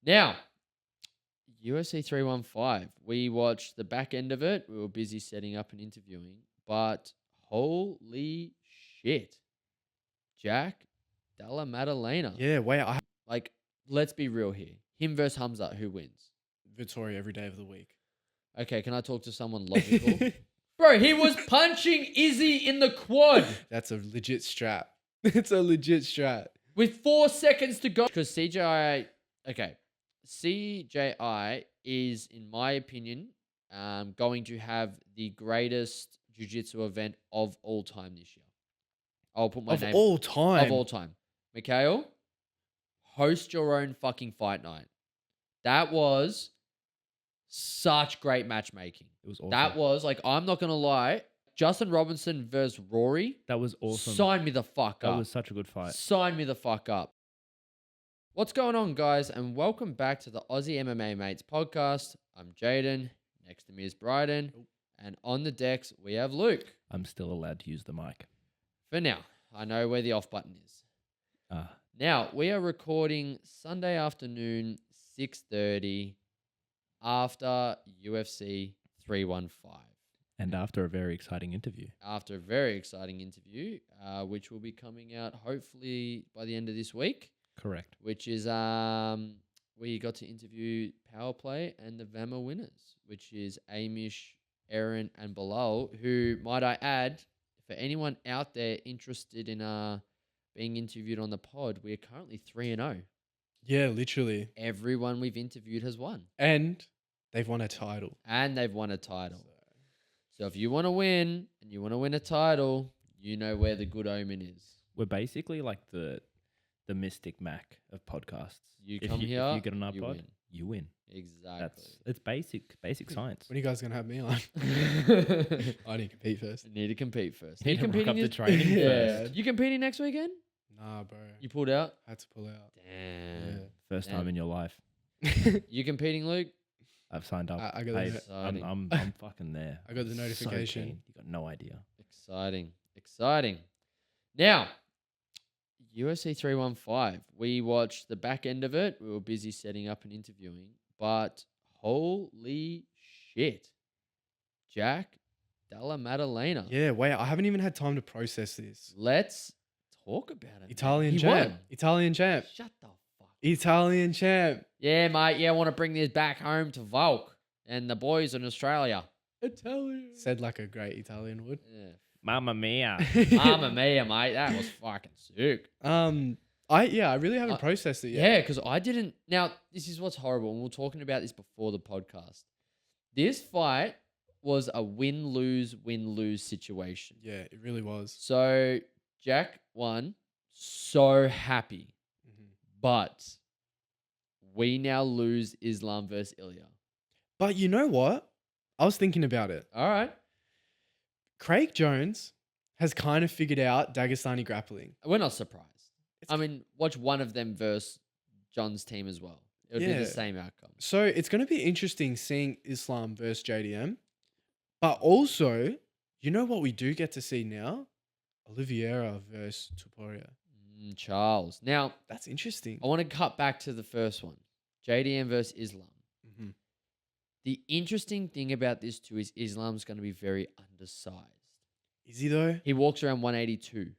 Now, UFC 315. We watched the back end of it. We were busy setting up and interviewing, but holy shit. Jack Della Maddalena. Yeah, wait, Like, let's be real here. Him versus Hamza, who wins? Victoria every day of the week. Okay, can I talk to someone logical? Bro, he was punching Izzy in the quad That's a legit strat. It's a legit strat. with 4 seconds to go. Because CJI is, in my opinion, going to have the greatest jiu-jitsu event of all time this year. I'll put my name. Of all time. Of all time. Mikhail, host your own fucking fight night. That was such great matchmaking. It was awesome. That was, like, I'm not going to lie, Justin Robinson versus Rory. That was awesome. Sign me the fuck up. That was such a good fight. Sign me the fuck up. What's going on, guys? And welcome back to the Aussie MMA Mates podcast. I'm Jaden. Next to me is Bryden. And on the decks, we have Luke. I'm still allowed to use the mic. For now, I know where the off button is. Now, we are recording Sunday afternoon, 6:30, after UFC 315. And after a very exciting interview. After a very exciting interview, which will be coming out hopefully by the end of this week. Correct. Which is, we got to interview Power Play and the VAMA winners, which is Amish, Aaron, and Bilal, who, might I add, for anyone out there interested in being interviewed on the pod, we are currently 3-0. Yeah, literally. Everyone we've interviewed has won. And they've won a title. So if you want to win and you want to win a title, you know where the good omen is. We're basically like the Mystic Mac of podcasts. You If come you here, get on our you pod, win. you win. Exactly. It's basic science. When are you guys going to have me on? I need to compete first. Need to compete first. Need You to rock up the this- training Yeah. first. You competing next weekend? Nah, bro. You pulled out? I had to pull out. Damn. First Damn. time in your life. You competing, Luke? I've signed up. I got Hey, the- Exciting. I'm fucking there. I got the So notification. keen. You got no idea. Exciting. Now, UFC 315. We watched the back end of it. We were busy setting up and interviewing, but holy shit. Jack Della Maddalena. Yeah, wait, I haven't even had time to process this. Let's talk about it. man. Italian He champ. won. Italian champ. Shut the fuck. Italian champ. Yeah, mate. Yeah, I want to bring this back home to Volk and the boys in Australia. Italian. Said like a great Italian would. Yeah. Mamma mia. Mamma mia, mate. That was fucking sick. I really haven't processed it yet. Yeah, because I didn't. Now, this is what's horrible. And we were talking about this before the podcast. This fight was a win-lose situation. Yeah, it really was. So, Jack won. So happy. Mhm. But we now lose Islam versus Ilya. But you know what? I was thinking about it. All right. Craig Jones has kind of figured out Dagestani grappling. We're not surprised. It's- I mean, watch one of them versus John's team as well. It would be Yeah. the same outcome. So it's going to be interesting seeing Islam versus JDM. But also, you know what we do get to see now? Oliveira versus Tuporia. Charles. Now, That's interesting. I want to cut back to the first one. JDM versus Islam. Mhm. The interesting thing about this too is Islam's going to be very undersized. Is he though? He walks around 182.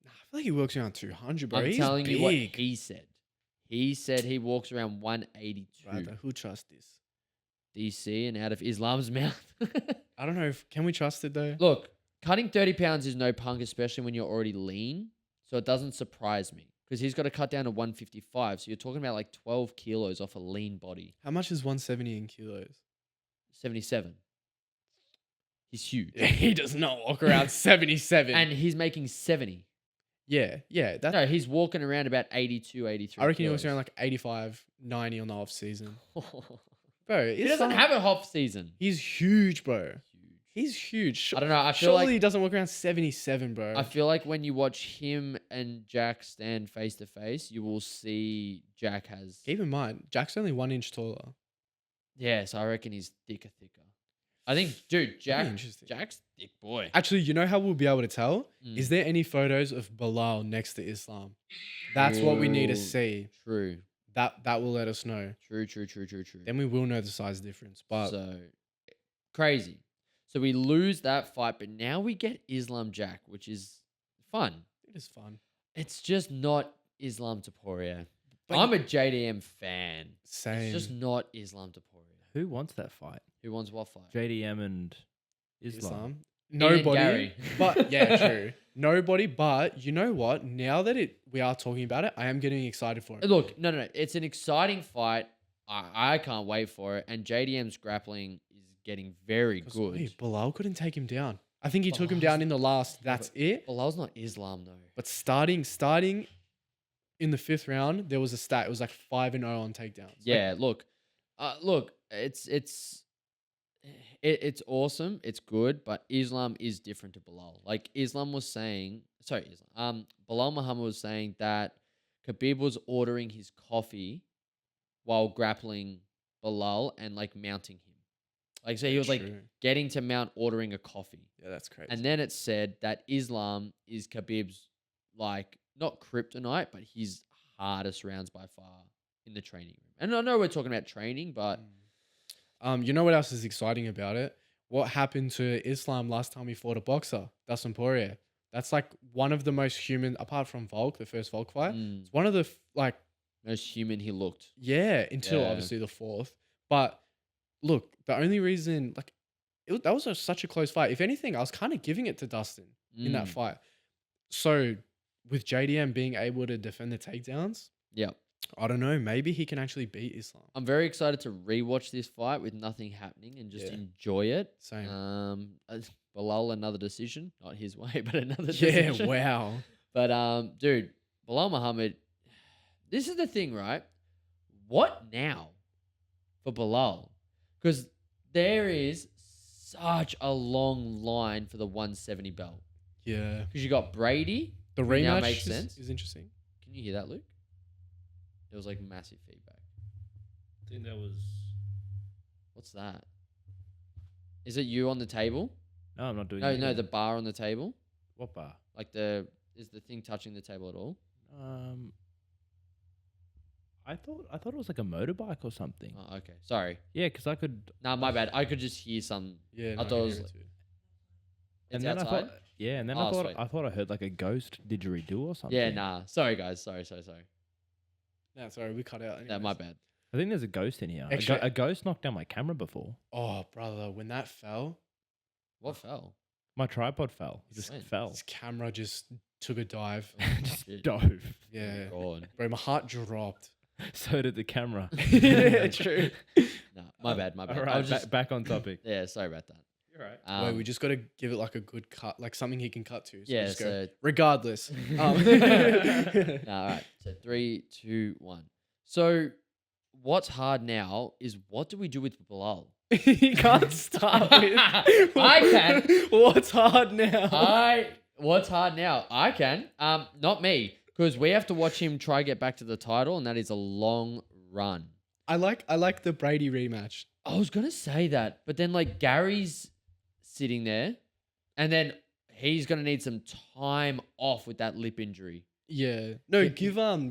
Nah, I feel like he works around 200, bro. I'm He's telling big. you what he said. He said he walks around 182. Right, who trusts this? DC and out of Islam's mouth. I don't know. Can we trust it though? Look, cutting 30 pounds is no punk, especially when you're already lean. So it doesn't surprise me because he's got to cut down to 155. So you're talking about like 12 kilos off a lean body. How much is 170 in kilos? 77. He's huge. He does not walk around 77. And he's making 70. yeah. That, No, he's walking around about 82, 83. I reckon he kilos. walks around like 85, 90 on the off season. Bro, He doesn't have a off season. He's huge, bro. Huge. He's huge. I don't know. I feel Surely like he doesn't walk around 77, bro. I feel like when you watch him and Jack stand face to face, you will see Jack has. Keep in mind, Jack's only 1 inch taller. Yes, I reckon he's thicker. I think, dude, interesting. Jack's thick boy. Actually, you know how we'll be able to tell? Mm. Is there any photos of Bilal next to Islam? That's what we need to Ooh, see. True. that will let us know. True. Then we will know the size difference. But So crazy. So we lose that fight, but now we get Islam Jack, which is fun. it is fun. It's just not Islam Taporia. But I'm a JDM fan. Same. It's just not Islam Taporia. Who wants that fight? Who wants what fight? JDM and Islam. Nobody. Gary. But yeah, true. Nobody. But you know what? Now that we are talking about it, I am getting excited for it. Look, no. It's an exciting fight. I can't wait for it. And JDM's grappling is getting very good. Wait, Bilal couldn't take him down. I think he took him Bilal's- down in the last. That's it. Bilal's not Islam though. But starting in the 5th round, there was a stat. It was like 5-0 on takedowns. Yeah, look, it's awesome. It's good, but Islam is different to Bilal. Like Islam was saying, Bilal Muhammad was saying that Khabib was ordering his coffee while grappling Bilal and like mounting him. Like so, he was like True. getting to mount, ordering a coffee. Yeah, that's crazy. And then it said that Islam is Khabib's, like, not kryptonite, but his hardest rounds by far in the training room. And I know we're talking about training, but you know what else is exciting about it? What happened to Islam last time he fought a boxer, Dustin Poirier? That's like one of the most human, apart from Volk, the first Volk fight. It's one of the most human he looked. yeah, until Yeah. obviously the 4th. But look, the only reason that was such a close fight. If anything, I was kind of giving it to Dustin in that fight. So with JDM being able to defend the takedowns, Yeah. I don't know. Maybe he can actually beat Islam. I'm very excited to rewatch this fight with nothing happening and just Yeah. enjoy it. Same. Bilal, another decision. Not his way, but another Yeah, decision. wow. But dude, Bilal Muhammad, this is the thing, right? What now for Bilal? Because there is such a long line for the 170 belt. Yeah. Because you got Brady. The who now rematch makes sense. is interesting. Can you hear that, Luke? There was like massive feedback. I think that was. What's that? Is it you on the table? No, I'm not doing. No, anything. the bar on the table. What bar? Like is the thing touching the table at all? I thought it was like a motorbike or something. Oh, okay. Sorry. Yeah, because I could. Nah, my bad. I could just hear some. Yeah. I no, thought it I was hear like- too. It's and then outside. I thought. Yeah, and then Oh, sweet. I thought I heard like a ghost didgeridoo or something. Yeah, nah. Sorry, guys. Sorry. No, sorry, we cut out. That my anyways. bad. I think there's a ghost in here. Extra- A ghost knocked down my camera before. Oh, brother, when that fell, What fell? My tripod fell. It just When? fell. his camera just took a dive. Just Shit. dove. Yeah. God. Bro, my heart dropped. So did the camera. True. Nah, my bad. My bad. All I right, was just. back on topic. Yeah, sorry about that. You're right. Wait, we just got to give it like a good cut, like something he can cut to. So Yeah. just go, So. regardless. Nah, all right. So 3, 2, 1. So what's hard now is what do we do with Bilal? He can't start with. I can. What's hard now? What's hard now? I can. Not me, because we have to watch him try get back to the title, and that is a long run. I like the Brady rematch. I was gonna say that, but then like Gary's sitting there, and then he's gonna need some time off with that lip injury. Yeah. No, Yeah.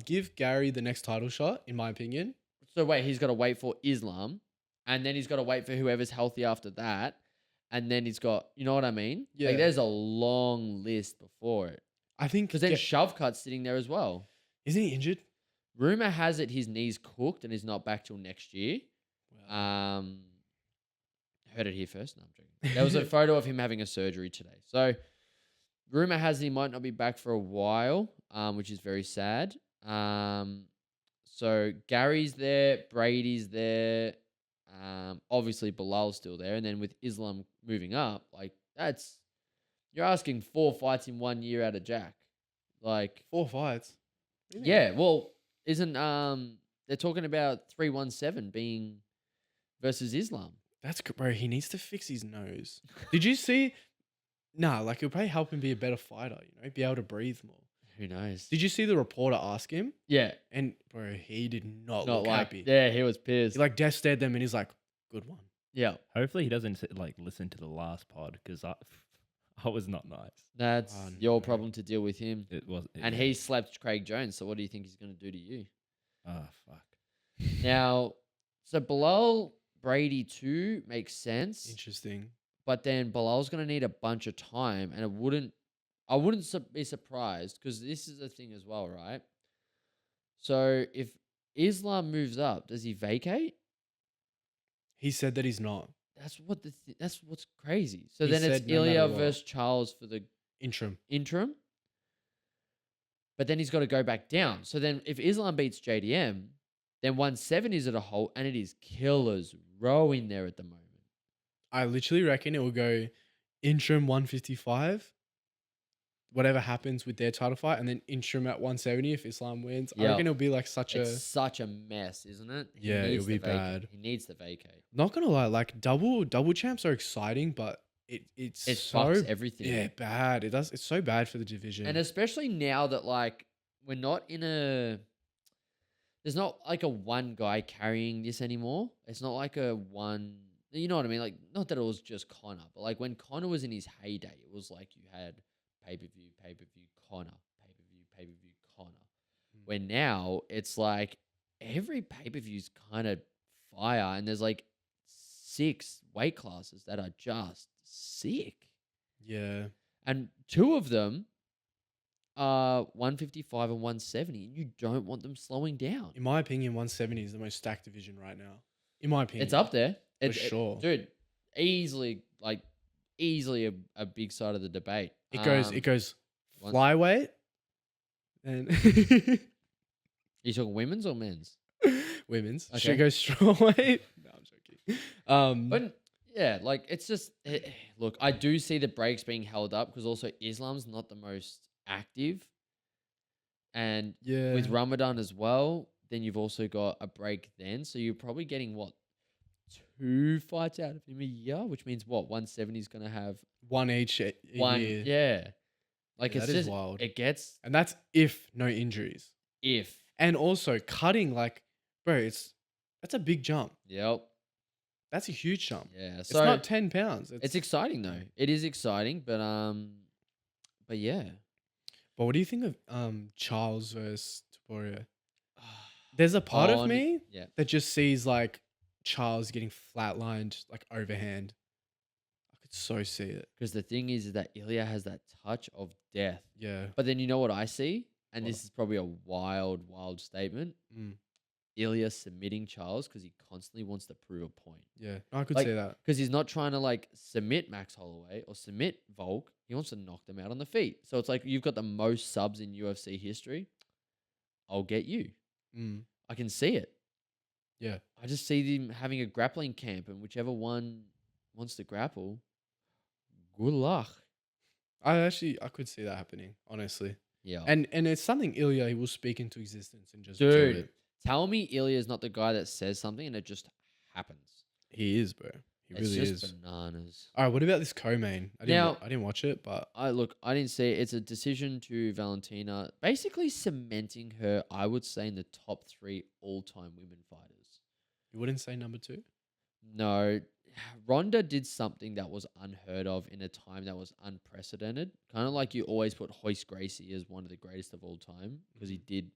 give Gary the next title shot, in my opinion. So wait, he's got to wait for Islam, and then he's got to wait for whoever's healthy after that, and then he's got, you know what I mean? Yeah. Like there's a long list before it. I think Because then Shovecut's sitting there as well. isn't he injured? Rumor has it his knee's cooked and is not back till next year. Heard it here first. No, I'm joking. There was a photo of him having a surgery today. So rumor has he might not be back for a while, which is very sad. So Gary's there, Brady's there, obviously Bilal's still there, and then with Islam moving up, like you're asking 4 fights in 1 year out of Jack. Like 4 fights. What do you mean? yeah, well, isn't they're talking about 317 being versus Islam. That's good, bro. He needs to fix his nose. Did you see? Nah, like it'll probably help him be a better fighter. You know, be able to breathe more. Who knows? Did you see the reporter ask him? Yeah, And bro, he did not not look like happy. yeah, he was pissed. He like death stared them, and he's like, "Good one." yeah, Hopefully he doesn't like listen to the last pod because I was not nice. that's Oh, your no. problem to deal with him. It was. And he slapped Craig Jones. So what do you think he's going to do to you? Oh fuck. Now, so Bilal Brady 2 makes sense, Interesting. but then Bilal's going to need a bunch of time, and I wouldn't be surprised because this is the thing as well, right? So if Islam moves up, does he vacate? He said that he's not. That's what's crazy. So He then it's said no matter Ilya what. versus Charles for the Interim. interim, but then he's got to go back down. So then if Islam beats JDM, then 170 is at a halt, and it is killers rowing there at the moment. I literally reckon it will go interim 155. Whatever happens with their title fight, and then interim at 170 if Islam wins. I Yep. reckon it'll be like It's such a mess, isn't it? Yeah, it'll be bad. He needs to vacate. Not gonna lie, like double champs are exciting, but it's It so fucks everything. yeah bad. It does. It's so bad for the division. And especially now that like we're not in a there's not like a one guy carrying this anymore. It's not like a one, you know what I mean? Like not that it was just Connor, but like when Connor was in his heyday, it was like you had pay-per-view, Connor, pay-per-view, Connor. Where now it's like every pay-per-view's kind of fire, and there's like 6 weight classes that are just sick. yeah, And 2 of them are 155 and 170, and you don't want them slowing down. in my opinion, 170 is the most stacked division right now. In my opinion, It's up there. sure. Dude, easily a big side of the debate. It goes one- flyweight, and You talking women's or men's? women's. Okay. Should go strawweight. No, I'm joking. But yeah, like it's just look, I do see the breaks being held up because also Islam's not the most active, and yeah, with Ramadan as well, then you've also got a break then, so you're probably getting what 2 fights out of him a year, which means what 170 is going to have one each a one, year. yeah. Like Yeah, it's that is just wild. it gets And that's if no injuries. if And also cutting, like, bro, that's a big jump. yep That's a huge jump. yeah. It's So not 10 pounds. it's exciting though. It is exciting, but yeah. But what do you think of Charles versus Taboria? There's a part of me Yeah. that just sees like Charles getting flatlined, like overhand. I could so see it. Because the thing is that Ilya has that touch of death. Yeah. But then you know what I see? And What? this is probably a wild statement. Mm. Ilya submitting Charles because he constantly wants to prove a point. Yeah. I could Like, see that. Because he's not trying to like submit Max Holloway or submit Volk. He wants to knock them out on the feet. So it's like you've got the most subs in UFC history. I'll get you. Mm. I can see it. Yeah. I just see them having a grappling camp, and whichever one wants to grapple, good luck. I could see that happening, honestly. Yeah. And it's something Ilya he will speak into existence and just do Dude, it. tell me Ilya is not the guy that says something and it just happens. He is, bro. He It's really just is. bananas. All right, what about this co-main? I didn't watch it, but I didn't see it. It's a decision to Valentina, basically cementing her, I would say, in the top 3 all-time women fighters. you wouldn't say number 2? No, Ronda did something that was unheard of in a time that was unprecedented. Kind of like you always put Hoist Gracie as one of the greatest of all time because he did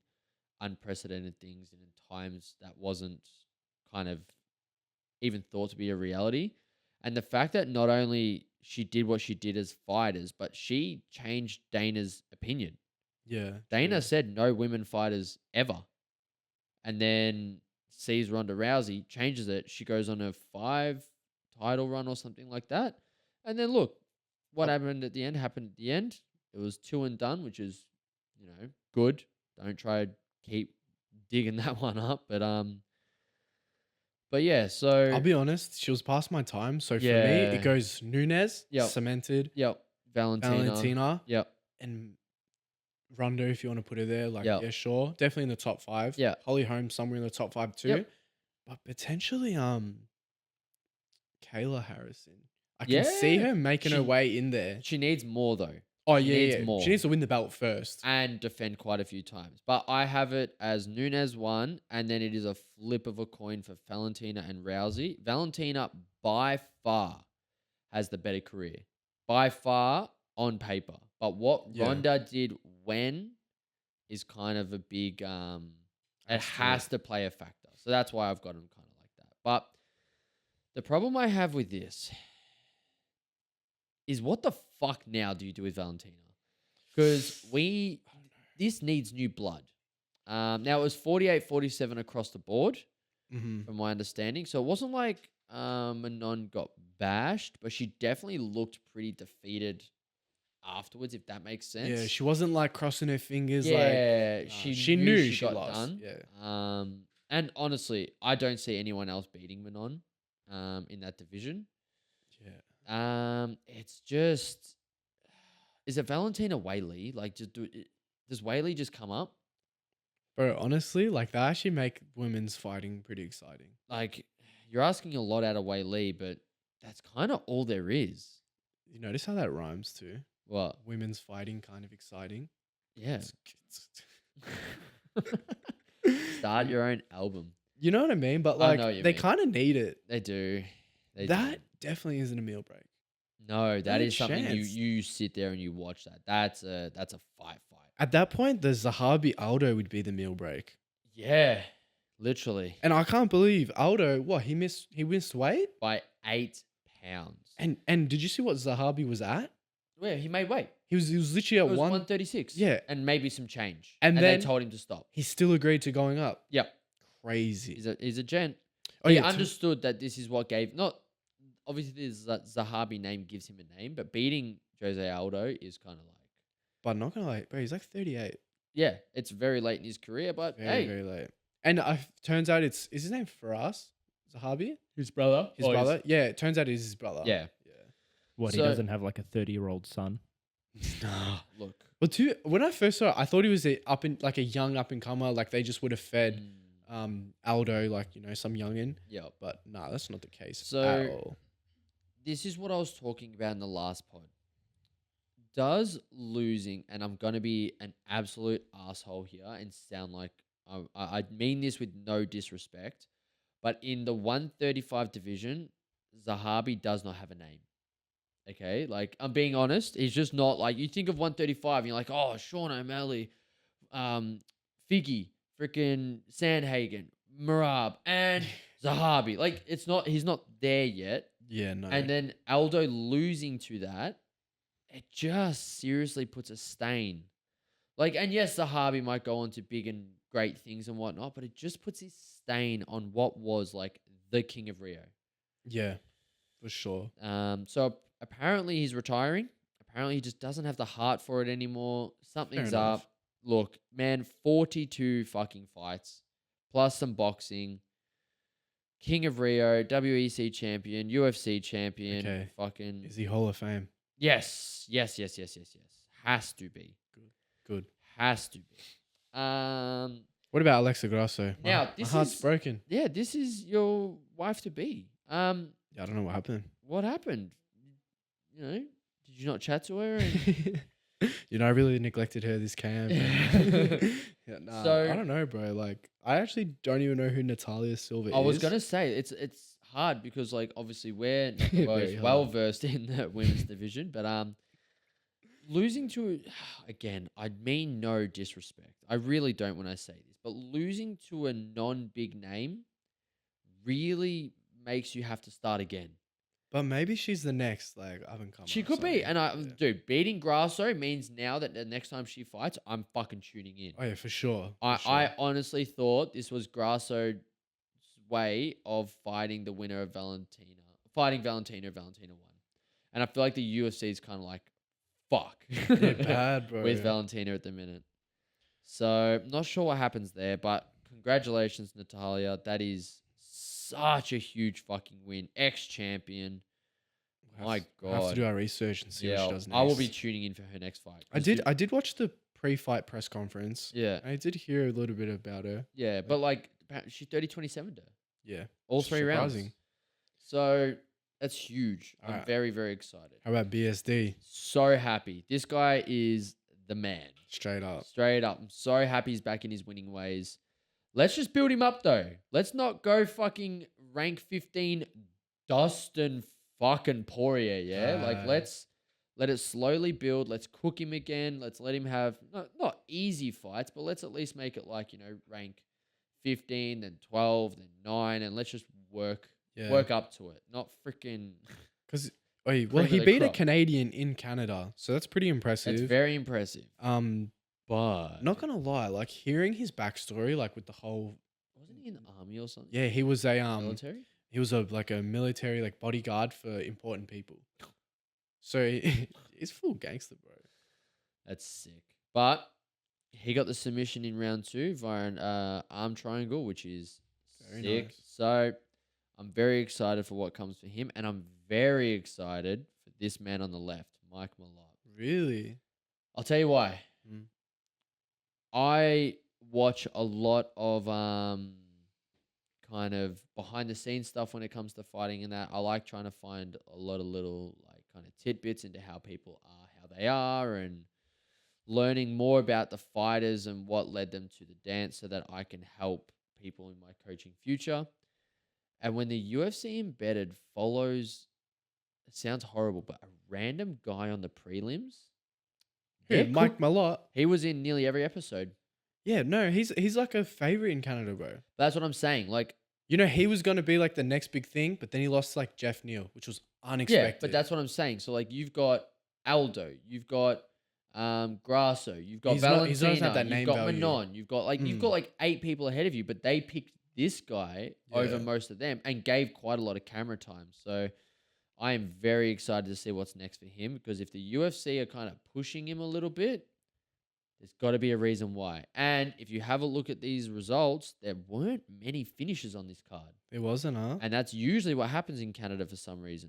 unprecedented things in times that wasn't kind of even thought to be a reality. And the fact that not only she did what she did as fighters, but she changed Dana's opinion. Yeah. Dana true. said no women fighters ever. And then sees Ronda Rousey, changes it. She goes on a 5 title run or something like that. And then look, what happened at the end happened at the end. It was 2 and done, which is, good. Don't try to keep digging that one up. But yeah, so I'll be honest, she was past my time. So for me, Yeah. it goes Nunes, Yep. cemented, yep, Valentina. Valentina, Yep. and Ronda, if you want to put her there. Like, Yep. yeah, sure. Definitely in the top 5. Yeah. Holly Holm somewhere in the top 5 too. Yep. But potentially Kayla Harrison. I can see Yeah. her making her She- way in there. She needs more though. Oh, she yeah, needs yeah. more. She needs to win the belt first. And defend quite a few times. But I have it as Nunes 1, and then it is a flip of a coin for Valentina and Rousey. Valentina, by far, has the better career. By far, on paper. But what Yeah. Ronda did when is kind of a big... it Asterisk. has to play a factor. So that's why I've got him kind of like that. But the problem I have with this is what the fuck now do you do with Valentina? Because this needs new blood. Now it was 48-47 across the board, Mm-hmm. from my understanding. So it wasn't like Manon got bashed, but she definitely looked pretty defeated afterwards, if that makes sense. Yeah, she wasn't like crossing her fingers. Yeah, Like she knew she she got lost. done. Yeah. And honestly, I don't see anyone else beating Manon in that division. Yeah. It's just, is it Valentina Whaley? Like, does Whaley just come up? Bro, honestly, like that actually make women's fighting pretty exciting. Like, you're asking a lot out of Whaley, but that's kind of all there is. You notice how that rhymes too? What? Women's fighting kind of exciting. Yeah. It's- Start your own album. You know what I mean? But I like know what you they mean. kind of need it. They do. That definitely isn't a meal break. No, that No is something chance. you sit there and you watch that. That's a fight. At that point, the Zahabi Aldo would be the meal break. Yeah, literally And I can't believe Aldo, what, he missed weight? by 8 pounds. And did you see what Zahabi was at? Well, he made weight. He was literally It at was 1. 136. Yeah. and maybe some change. And And then- they told him to stop. He still agreed to going up. Yep, Crazy. he's a gent. Oh, He yeah, understood that this is what gave not obviously this Zahabi name gives him a name, but beating Jose Aldo is kind of like, but not gonna lie, bro, he's like 38. yeah, it's very late in his career, but Very, hey, very late. And turns out is his name Faraz Zahabi? his brother, His brother? Yeah, it turns out he's his brother. yeah. What, So- he doesn't have like a 30-year-old son? Nah. Look, Well, when I first saw it, I thought he was a young up and comer. Like they just would have fed Aldo, like, some youngin. yeah. But nah, that's not the case So- at all. This is what I was talking about in the last pod. Does losing, and I'm going to be an absolute asshole here and sound like I mean this with no disrespect, but in the 135 division, Zahabi does not have a name. Okay? Like, I'm being honest. He's just not like, you think of 135 and you're like, oh, Sean O'Malley, Figgy, freaking Sandhagen, Marab, and Zahabi. Like, he's not there yet. Yeah, no. And then Aldo losing to that, it just seriously puts a stain. Like, and yes, Zahabi might go on to big and great things and whatnot, but it just puts his stain on what was like the King of Rio. yeah, for sure. So apparently he's retiring. Apparently he just doesn't have the heart for it anymore. Something's Fair enough. up. Look, man, 42 fucking fights, plus some boxing. King of Rio, WEC champion, UFC champion. Okay. Fucking Is he Hall of Fame? yes. Has to be. Good. Has to be. What about Alexa Grasso? Now, my this heart's is- broken. Yeah, this is your wife to be. Yeah, I don't know what happened. What happened? You know, did you not chat to her? And I really neglected her this camp. Yeah, nah, So- I don't know, bro. Like, I actually don't even know who Natalia Silva is. I was gonna say it's hard because like obviously we're not Very both hard. well versed in the women's division, but losing to again, I mean no disrespect. I really don't when I say this, but losing to a non-big name really makes you have to start again. But maybe she's the next, like, up and comer. She could so, be, and yeah. dude, beating Grasso means now that the next time she fights, I'm fucking tuning in. Oh yeah, for sure. I honestly thought this was Grasso's way of fighting the winner of Valentina. Valentina won. And I feel like the UFC is kind of like, fuck. They're bad, bro. with Valentina at the minute. So, not sure what happens there, but congratulations, Natalia. That is such a huge fucking win. Ex-champion. My We'll have God. to do our research and see what Yeah, she does next. I will be tuning in for her next fight. I did watch the pre-fight press conference. Yeah. I did hear a little bit about her. Yeah, but like, she 30-27'd her. Yeah. All 3 rounds. Surprising. So that's huge. I'm Alright. very, very excited. How about BSD? So happy. This guy is the man. Straight up. Straight up. I'm so happy he's back in his winning ways. Let's just build him up though. Let's not go fucking rank 15 Dustin fucking Poirier, yeah? Like let's let it slowly build. Let's cook him again. Let's let him have not easy fights, but let's at least make it like, rank 15, then 12, then 9, and let's just work Yeah. up to it. Not freaking. Because Cream well, of he the beat a crop. Canadian in Canada, so that's pretty impressive. That's very impressive. But But not gonna lie, like hearing his backstory, like with the whole wasn't he in the army or something? yeah, he was a Military. he was a like a military like bodyguard for important people. So he's full gangster, bro. That's sick. But he got the submission in round 2 via an arm triangle, which is Very sick. nice. So I'm very excited for what comes for him, and I'm very excited for this man on the left, Mike Malott. Really? I'll tell you why. Mm. I watch a lot of kind of behind the scenes stuff when it comes to fighting and that. I like trying to find a lot of little like kind of tidbits into how people are, how they are, and learning more about the fighters and what led them to the dance so that I can help people in my coaching future. And when the UFC embedded follows, it sounds horrible, but a random guy on the prelims, Who, they're Mike Malott? he was in nearly every episode. Yeah, no, he's like a favorite in Canada, bro. That's what I'm saying. Like, You know, he was gonna be like the next big thing, but then he lost like Jeff Neal, which was unexpected. yeah, but that's what I'm saying. So, like, you've got Aldo, you've got Grasso, you've got He's not- he doesn't have Valentina, that you've name got value. Manon, you've got like 8 people ahead of you, but they picked this guy over Yeah. most of them and gave quite a lot of camera time. So I am very excited to see what's next for him, because if the UFC are kind of pushing him a little bit, there's got to be a reason why. And if you have a look at these results, there weren't many finishes on this card. It wasn't, huh? And that's usually what happens in Canada for some reason.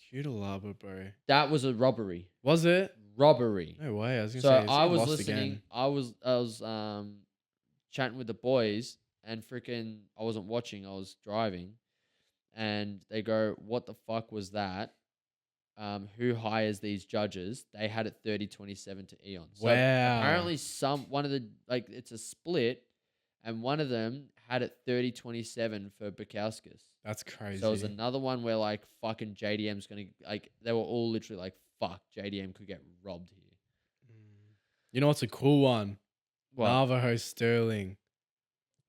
Cute Alaba, bro. That was a robbery. Was it? Robbery. No way. I was gonna So say it's I getting was lost listening. again. I was chatting with the boys, and freaking I wasn't watching. I was driving, and they go, "What the fuck was that? Who hires these judges?" They had it 30-27 to Eon. So Wow. apparently one of the, like, it's a split, and one of them had it 30-27 for Bukowskis. That's crazy. So it was another one where like fucking JDM's gonna, like, they were all literally like, fuck, JDM could get robbed here. You know what's a cool one? What? Navajo Sterling.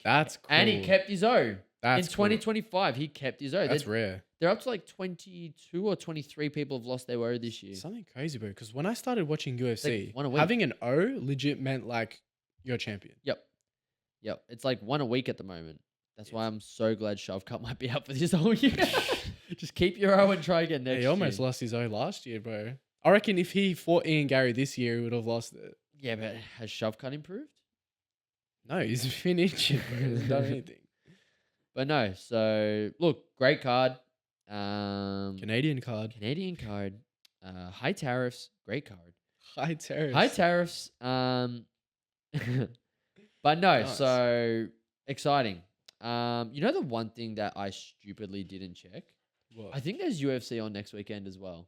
That's cool. And he kept his own. That's In cool. 2025, he kept his own. That's rare. They're up to like 22 or 23 people have lost their O this year. Something crazy, bro. Because when I started watching UFC, one a week. having an O legit meant like you're a champion. Yep. It's like one a week at the moment. That's why I'm so glad Shovcut might be out for this whole year. Just keep your O and try again next He year. almost lost his O last year, bro. I reckon if he fought Ian Gary this year, he would have lost it. Yeah, but has Shovcut improved? No, he's been injured, bro. He hasn't done anything. But no, so look, great card. Canadian card. Canadian card. High tariffs, great card. High tariffs. High tariffs. But no, Nice. so exciting. You know the one thing that I stupidly didn't check? What? I think there's UFC on next weekend as well.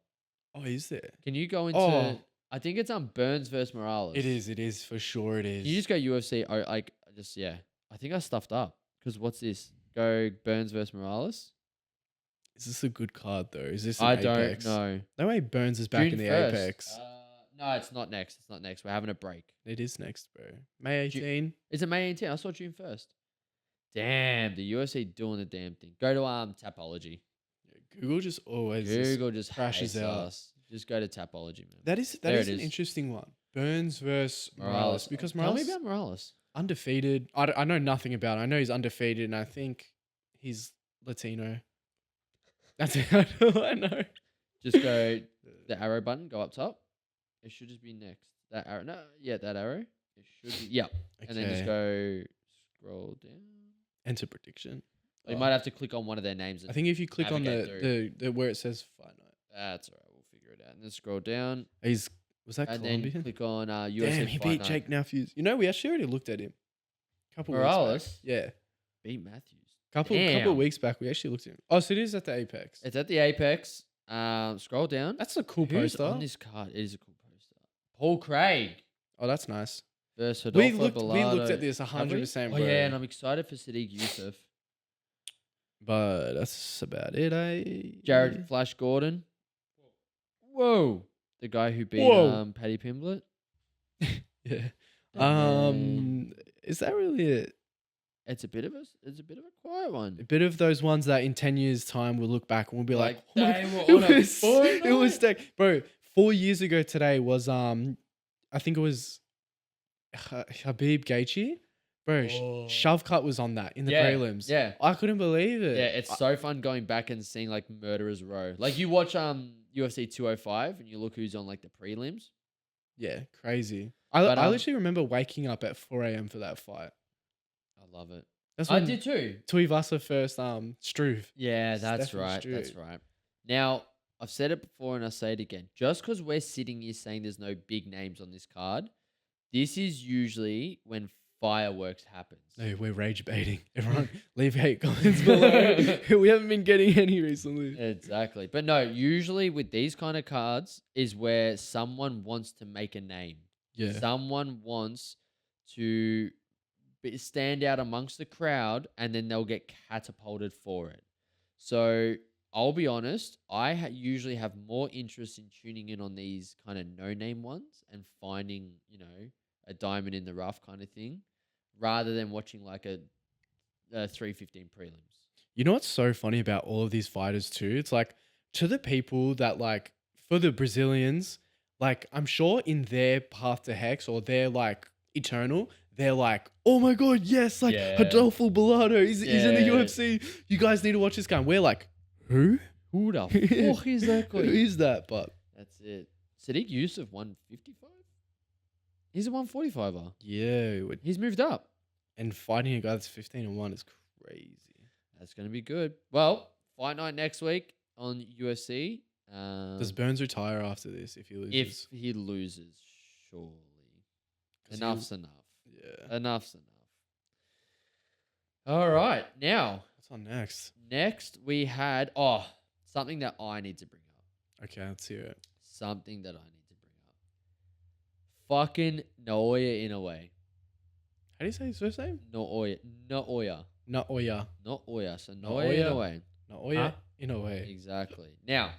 Oh, is there? Can you go into? Oh. I think it's on Burns versus Morales. It is for sure. It is. Can you just go UFC? Or like yeah. I think I stuffed up because what's this? Go Burns versus Morales. Is this a good card though? Is this? An I Apex? don't know. No way. Burns is back June in the 1st. Apex. No, it's not next. It's not next. We're having a break. It is next, bro. May 18. Is it May 18th? I saw June 1st. Damn, the UFC doing the damn thing. Go to Tapology. Google just always Google just crashes hates out. us. Just go to Tapology, man. That is There it an is. interesting one. Burns versus Morales because Tell Morales me about Morales. undefeated. I know nothing about it. I know he's undefeated, and I think he's Latino. That's all I know. Just go the arrow button. Go up top. It should just be next. That arrow. No, yeah, that arrow. It should be. Yeah, and then just go scroll down. Enter prediction. You might have to click on one of their names. I think if you click on navigate the where it says fight night, that's all right. We'll figure it out. And then scroll down, was that and Colombian? then click on UFC. Damn, he Fight beat Night. Jake Matthews. You know, we actually already looked at him. Couple weeks Morales? back. Yeah, Beat Matthews. couple Damn. weeks back, we actually looked at him. Oh, so it is at the Apex. It's at the Apex. Scroll down. That's a cool Who's poster. on this card? It is a cool poster. Paul Craig Oh, that's nice. versus We Rodolfo looked Bilardo. at this Have we? 100%, Oh bro. yeah, and I'm excited for Sadiq Youssef. But that's about it, eh? Jared Flash Gordon. Whoa. The guy who beat Whoa. Paddy Pimblett. Yeah. And Is that really it? It's a bit of a quiet one. A bit of those ones that in 10 years' time we'll look back and we'll be like, Like, oh my they God, were on a fight it was night." stacked. Bro, 4 years ago today was I think it was Habib Gaethje. Bro, Oh. Shovcut was on that in the Yeah, prelims. yeah. I couldn't believe it. Yeah, it's so fun going back and seeing like Murderers Row. Like you watch UFC 205 and you look who's on like the prelims. Yeah, crazy. But, I literally remember waking up at 4 a.m. for that fight. I love it. That's I when did too. Tuivasa first Struve. Yeah, that's Stefan right. Struve. That's right. Now, I've said it before and I'll say it again. Just because we're sitting here saying there's no big names on this card, this is usually when fireworks happens. No, we're rage baiting. Everyone leave hate comments below. We haven't been getting any recently. Exactly. But no, usually with these kind of cards is where someone wants to make a name. Yeah. Someone wants to stand out amongst the crowd and then they'll get catapulted for it. So I'll be honest, I usually have more interest in tuning in on these kind of no-name ones and finding, a diamond in the rough kind of thing rather than watching like a 315 prelims. You know what's so funny about all of these fighters too? It's like to the people that like for the Brazilians, like I'm sure in their path to Hex or their like eternal, they're like, oh my God, yes, like Yeah. Rodolfo Bilato, he's in the Yeah. UFC. You guys need to watch this guy. And we're like, who? Who the fuck is that guy? Who is that? But That's it. Sadiq Yusuf 155? He's a 145er. yeah, He's moved up. and fighting a guy that's 15-1 is crazy. That's going to be good. Well, fight night next week on UFC. Does Burns retire after this if he loses? If he loses, surely. 'Cause Enough's enough. Yeah. Enough's enough. All right. Now, What's on next? next we had, something that I need to bring up. Okay, let's hear it. Something that I need to bring up. Fucking Naoya Inoue. How do you say his first name? Naoya. Naoya. Not Oya. So Naoya Naoya. Inoue. Naoya Huh? in a way. Exactly. Now,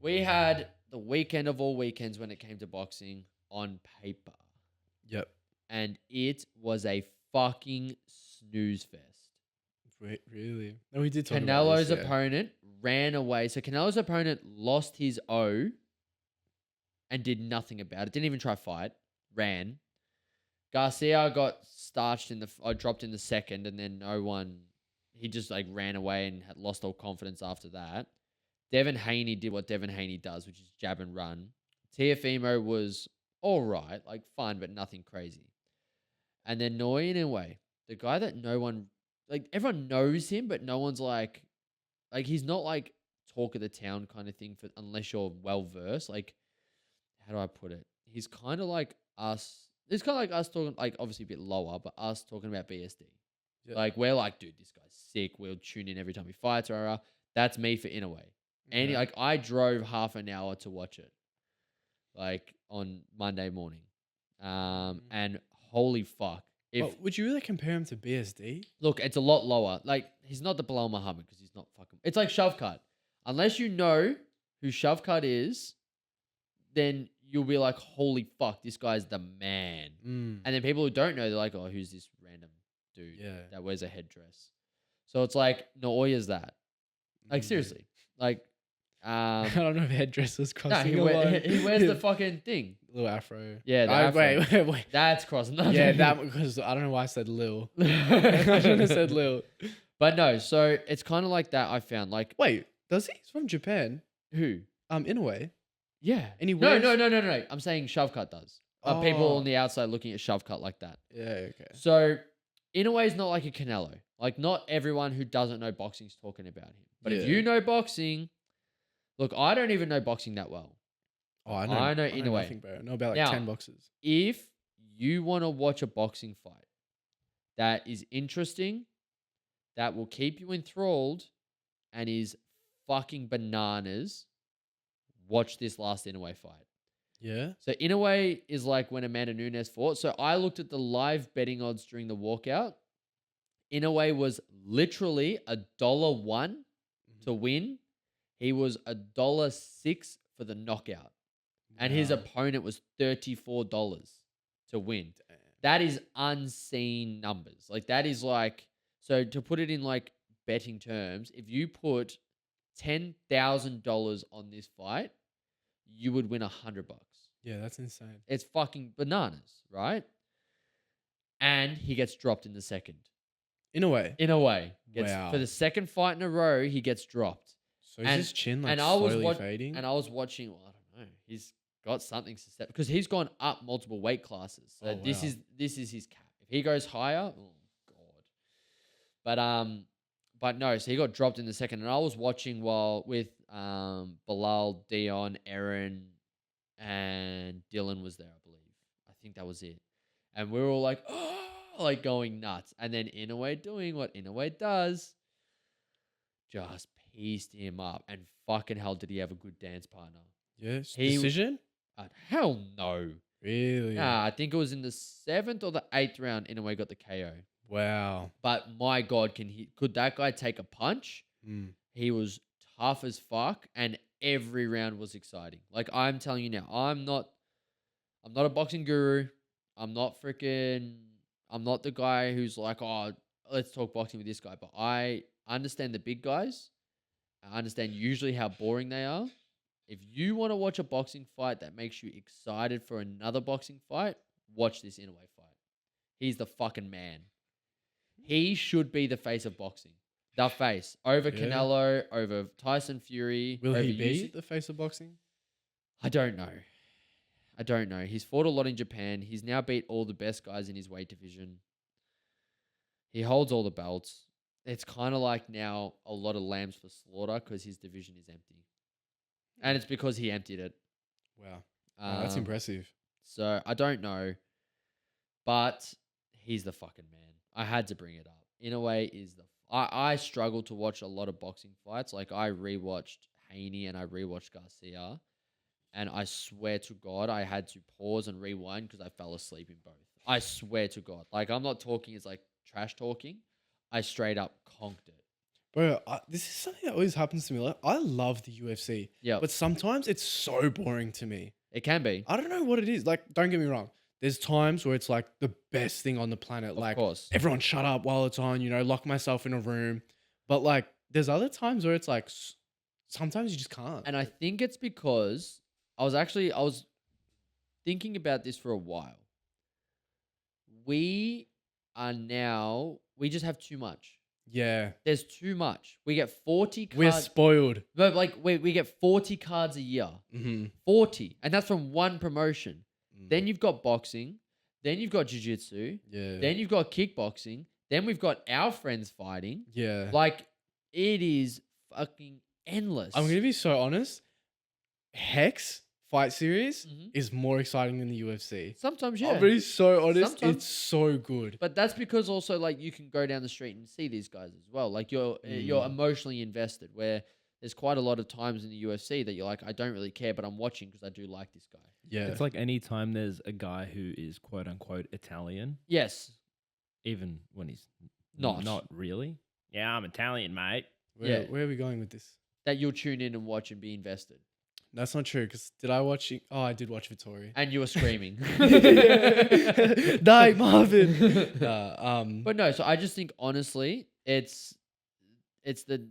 we had the weekend of all weekends when it came to boxing on paper. Yep. And it was a fucking snooze fest. Really? No, we did talk about Canelo's this, yeah. opponent ran away. So Canelo's opponent lost his O and did nothing about it. Didn't even try fight. Ran. Garcia got starched dropped in the second, and then he just like ran away and had lost all confidence after that. Devin Haney did what Devin Haney does, which is jab and run. Teofimo was all right, like fun, but nothing crazy. And then Naoya Inoue, the guy that no one, like everyone knows him, but no one's like he's not like talk of the town kind of thing unless you're well versed. Like, how do I put it? He's kind of like us. It's kind of like us talking, like obviously a bit lower, but us talking about BSD. Yep. Like we're like, dude, this guy's sick. We'll tune in every time he fights. Rah. That's me for Inoue. And Okay. like I drove half an hour to watch it, like on Monday morning, and holy fuck! But would you really compare him to BSD? Look, it's a lot lower. Like he's not the Bilal Muhammad because he's not fucking. It's like Shovkat. Unless you know who Shovkat is, then you'll be like, holy fuck, this guy's the man. Mm. And then people who don't know, they're like, oh, who's this random dude Yeah. that wears a headdress? So it's like Naoya's that. Like Mm. seriously, like. I don't know if headdress was No, crossing he a line. wears the fucking thing. little afro. Yeah, the afro. Wait. That's crossing. No, Yeah, no. that because I don't know why I said Lil. I should have said Lil. But no, so it's kind of like that. I found like Wait, does he? He's from Japan. who? In a way. Yeah. And he No. wears- I'm saying Shovkat does. People Oh. on the outside looking at Shovkat like that. Yeah. Okay. So in a way, it's not like a Canelo. Like not everyone who doesn't know boxing is talking about him. But if Yeah. you know boxing, look, I don't even know boxing that well. Oh, I know in a way. nothing, bro. I know about like Now, 10 boxes. If you want to watch a boxing fight that is interesting, that will keep you enthralled, and is fucking bananas, watch this last Inoue fight. Yeah. So Inoue is like when Amanda Nunes fought. So I looked at the live betting odds during the walkout. Inoue was literally $1 to win. He was $1.06 for the knockout. And his Wow. opponent was $34 to win. Damn. That is unseen numbers. Like that is like, so to put it in like betting terms, if you put $10,000 on this fight, you would win $100. Yeah, that's insane. It's fucking bananas, right? And he gets dropped in the second. In a way. For the second fight in a row, he gets dropped. So is his chin like and I was slowly fading? And I was watching, well, I don't know. He's got something to set because he's gone up multiple weight classes. So this is his cap. If he goes higher, oh god. But no, so he got dropped in the second, and I was watching with Bilal, Dion, Aaron, and Dylan was there, I believe. I think that was it. And we were all like, oh, like going nuts. And then Inoue doing what Inoue does, just pieced him up. And fucking hell, did he have a good dance partner? Yes. Decision? Hell no. Really? Nah, I think it was in the 7th or the 8th round Inoue got the KO. Wow. But my God, could that guy take a punch? He was tough as fuck, and every round was exciting. Like I'm telling you now, I'm not a boxing guru. I'm not the guy who's like, oh, let's talk boxing with this guy. But I understand the big guys. I understand usually how boring they are. If you want to watch a boxing fight that makes you excited for another boxing fight, watch this Inoue fight. He's the fucking man. He should be the face of boxing. The face. Over Canelo, over Tyson Fury. Will he be Usyk. the face of boxing? I don't know. He's fought a lot in Japan. He's now beat all the best guys in his weight division. He holds all the belts. It's kind of like now a lot of lambs for slaughter because his division is empty. And it's because he emptied it. Wow. That's impressive. So I don't know. But he's the fucking man. I had to bring it up. Inoue is I struggle to watch a lot of boxing fights. Like I rewatched Haney and I rewatched Garcia. And I swear to God, I had to pause and rewind because I fell asleep in both. I swear to God. Like, I'm not talking as like trash talking. I straight up conked it. Bro, this is something that always happens to me. Like, I love the UFC. Yeah. But sometimes it's so boring to me. It can be. I don't know what it is. Like, don't get me wrong. There's times where it's like the best thing on the planet. Of like, course. everyone shut up while it's on, lock myself in a room. But like, there's other times where it's like, sometimes you just can't. And I think it's because I was thinking about this for a while. We just have too much. Yeah. There's too much. We get 40 cards. We're spoiled. But like we get 40 cards a year. 40. And that's from one promotion. Then you've got boxing. Then you've got jiu-jitsu. Yeah. Then you've got kickboxing. Then we've got our friends fighting. Yeah. Like, it is fucking endless. I'm going to be so honest. Hex fight series is more exciting than the UFC. Sometimes, yeah. I'll be so honest. Sometimes. It's so good. But that's because also, like, you can go down the street and see these guys as well. Like, you're emotionally invested, where there's quite a lot of times in the UFC that you're like, I don't really care, but I'm watching because I do like this guy. Yeah. It's like any time there's a guy who is quote unquote Italian, Yes. even when he's Not really. Yeah, I'm Italian, mate. Where are we going with this? That you'll tune in and watch and be invested. That's not true. Because did I watch it? Oh, I did watch Vittori. And you were screaming. Die, Marvin. But no, so I just think, honestly, it's the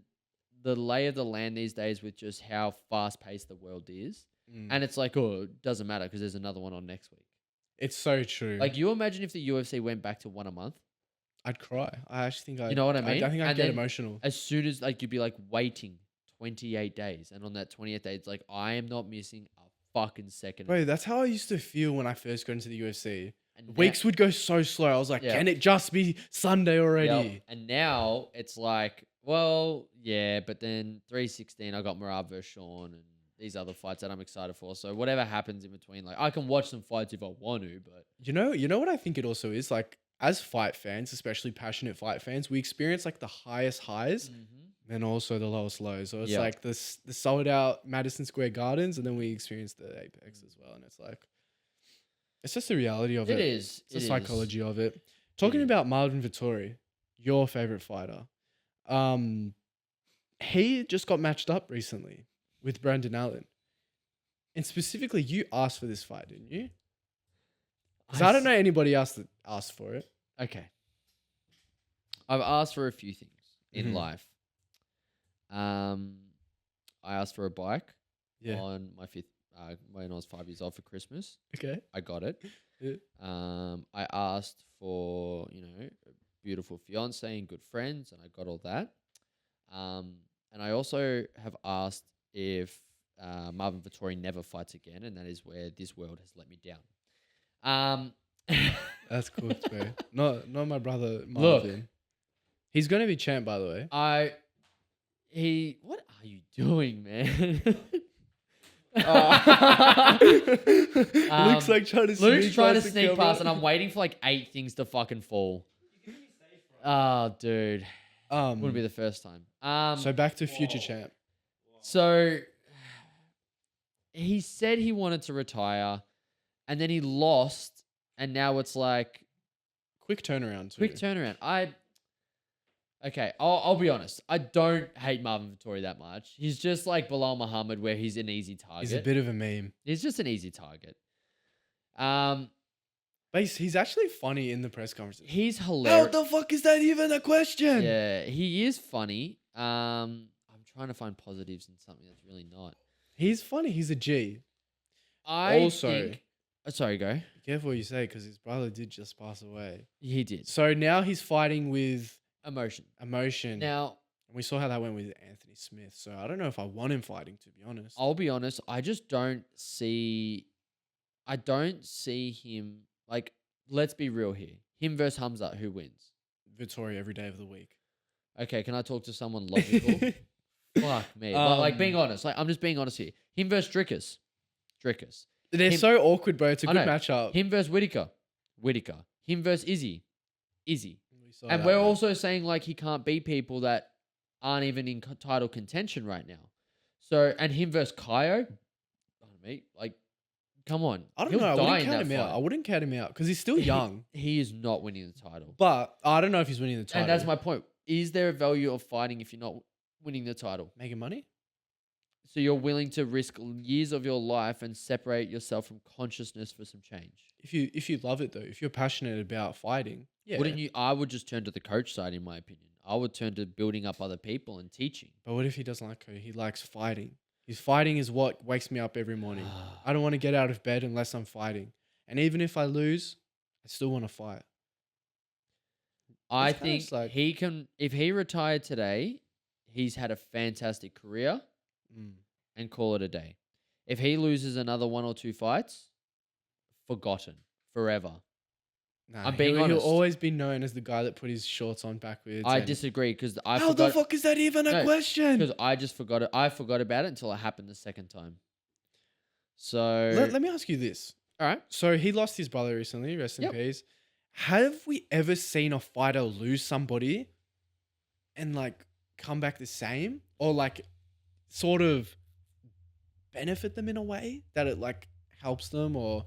lay of the land these days with just how fast-paced the world is. And it's like, oh, it doesn't matter because there's another one on next week. It's so true. Like, you imagine if the UFC went back to one a month? I'd cry. I actually think You know what I mean? I think I'd And get then emotional. As soon as, like, you'd be, like, waiting 28 days. And on that 28th day, it's like, I am not missing a fucking second. Bro, that's how I used to feel when I first got into the UFC. And Weeks would go so slow. I was like, Yeah. can it just be Sunday already? Yep. And now it's like, well, yeah, but then 316, I got Marab versus Sean and these other fights that I'm excited for. So whatever happens in between, like, I can watch some fights if I want to, but You know what I think it also is? Like, as fight fans, especially passionate fight fans, we experience like the highest highs and also the lowest lows. So it's Yeah. like the sold out Madison Square Gardens, and then we experience the Apex as well. And it's like, it's just the reality of it. it is. It's the psychology of it. Talking about Marvin Vittori, your favorite fighter, he just got matched up recently with Brandon Allen. And specifically, you asked for this fight, didn't you? Because I don't know anybody else that asked for it. Okay. I've asked for a few things in Mhm. life. I asked for a bike Yeah. on my when I was 5 years old for Christmas. Okay. I got it. Yeah. I asked for, a beautiful fiance and good friends, and I got all that. And I also have asked if Marvin Vettori never fights again, and that is where this world has let me down. That's cool, bro. Not my brother Look. Marvin. He's gonna be champ, by the way. What are you doing, man? Luke's like trying to Luke's trying to past the sneak camera. past, and I'm waiting for like 8 things to fucking fall. Oh, dude. Wouldn't be the first time. So back to future champ. So he said he wanted to retire, and then he lost, and now it's like Quick turnaround. Too. quick turnaround. I'll be honest. I don't hate Marvin Vettori that much. He's just like Bilal Muhammad, where he's an easy target. He's a bit of a meme. He's just an easy target. But he's actually funny in the press conferences. He's How hilarious. the fuck is that even a question? Yeah, he is funny. I'm trying to find positives in something that's really not. He's funny. He's a G. Sorry, go. Be careful what you say, because his brother did just pass away. He did. So now he's fighting with Emotion. emotion. Now, And we saw how that went with Anthony Smith. So I don't know if I want him fighting, to be honest. I'll be honest. I just don't see. I don't see him. Like, let's be real here. Him versus Hamza, who wins? Vittori every day of the week. Okay, can I talk to someone logical? Fuck me. Like being honest. Like, I'm just being honest here. Him versus Drickus. They're Him- so awkward, bro. It's a I good know. matchup. Him versus Whitaker. Him versus Izzy. We saw And that we're one. also saying like he can't beat people that aren't even in title contention right now. So, and him versus Kaio, pardon me, like, come on. I don't He'll know. I die wouldn't in count that him out. fight. I wouldn't count him out because he's still young. He is not winning the title. But I don't know if he's winning the title. And that's my point. Is there a value of fighting if you're not winning the title? Making money? So you're willing to risk years of your life and separate yourself from consciousness for some change? If you love it though, if you're passionate about fighting, yeah. Wouldn't you? I would just turn to the coach side, in my opinion. I would turn to building up other people and teaching. But what if he doesn't like He likes fighting. His fighting is what wakes me up every morning. I don't want to get out of bed unless I'm fighting. And even if I lose, I still want to fight. I It's kinda think like- he can. If he retired today, he's had a fantastic career, and call it a day. If he loses another 1 or 2 fights, forgotten forever. Nah, I'm being he'll honest. always be known as the guy that put his shorts on backwards. I and- disagree because I How the forgot. fuck is that even a No, question? Because I just forgot it. I forgot about it until it happened the second time. So Let me ask you this. all right. So he lost his brother recently, rest in Yep. peace. Have we ever seen a fighter lose somebody and like come back the same? Or like sort of benefit them in a way that it like helps them, or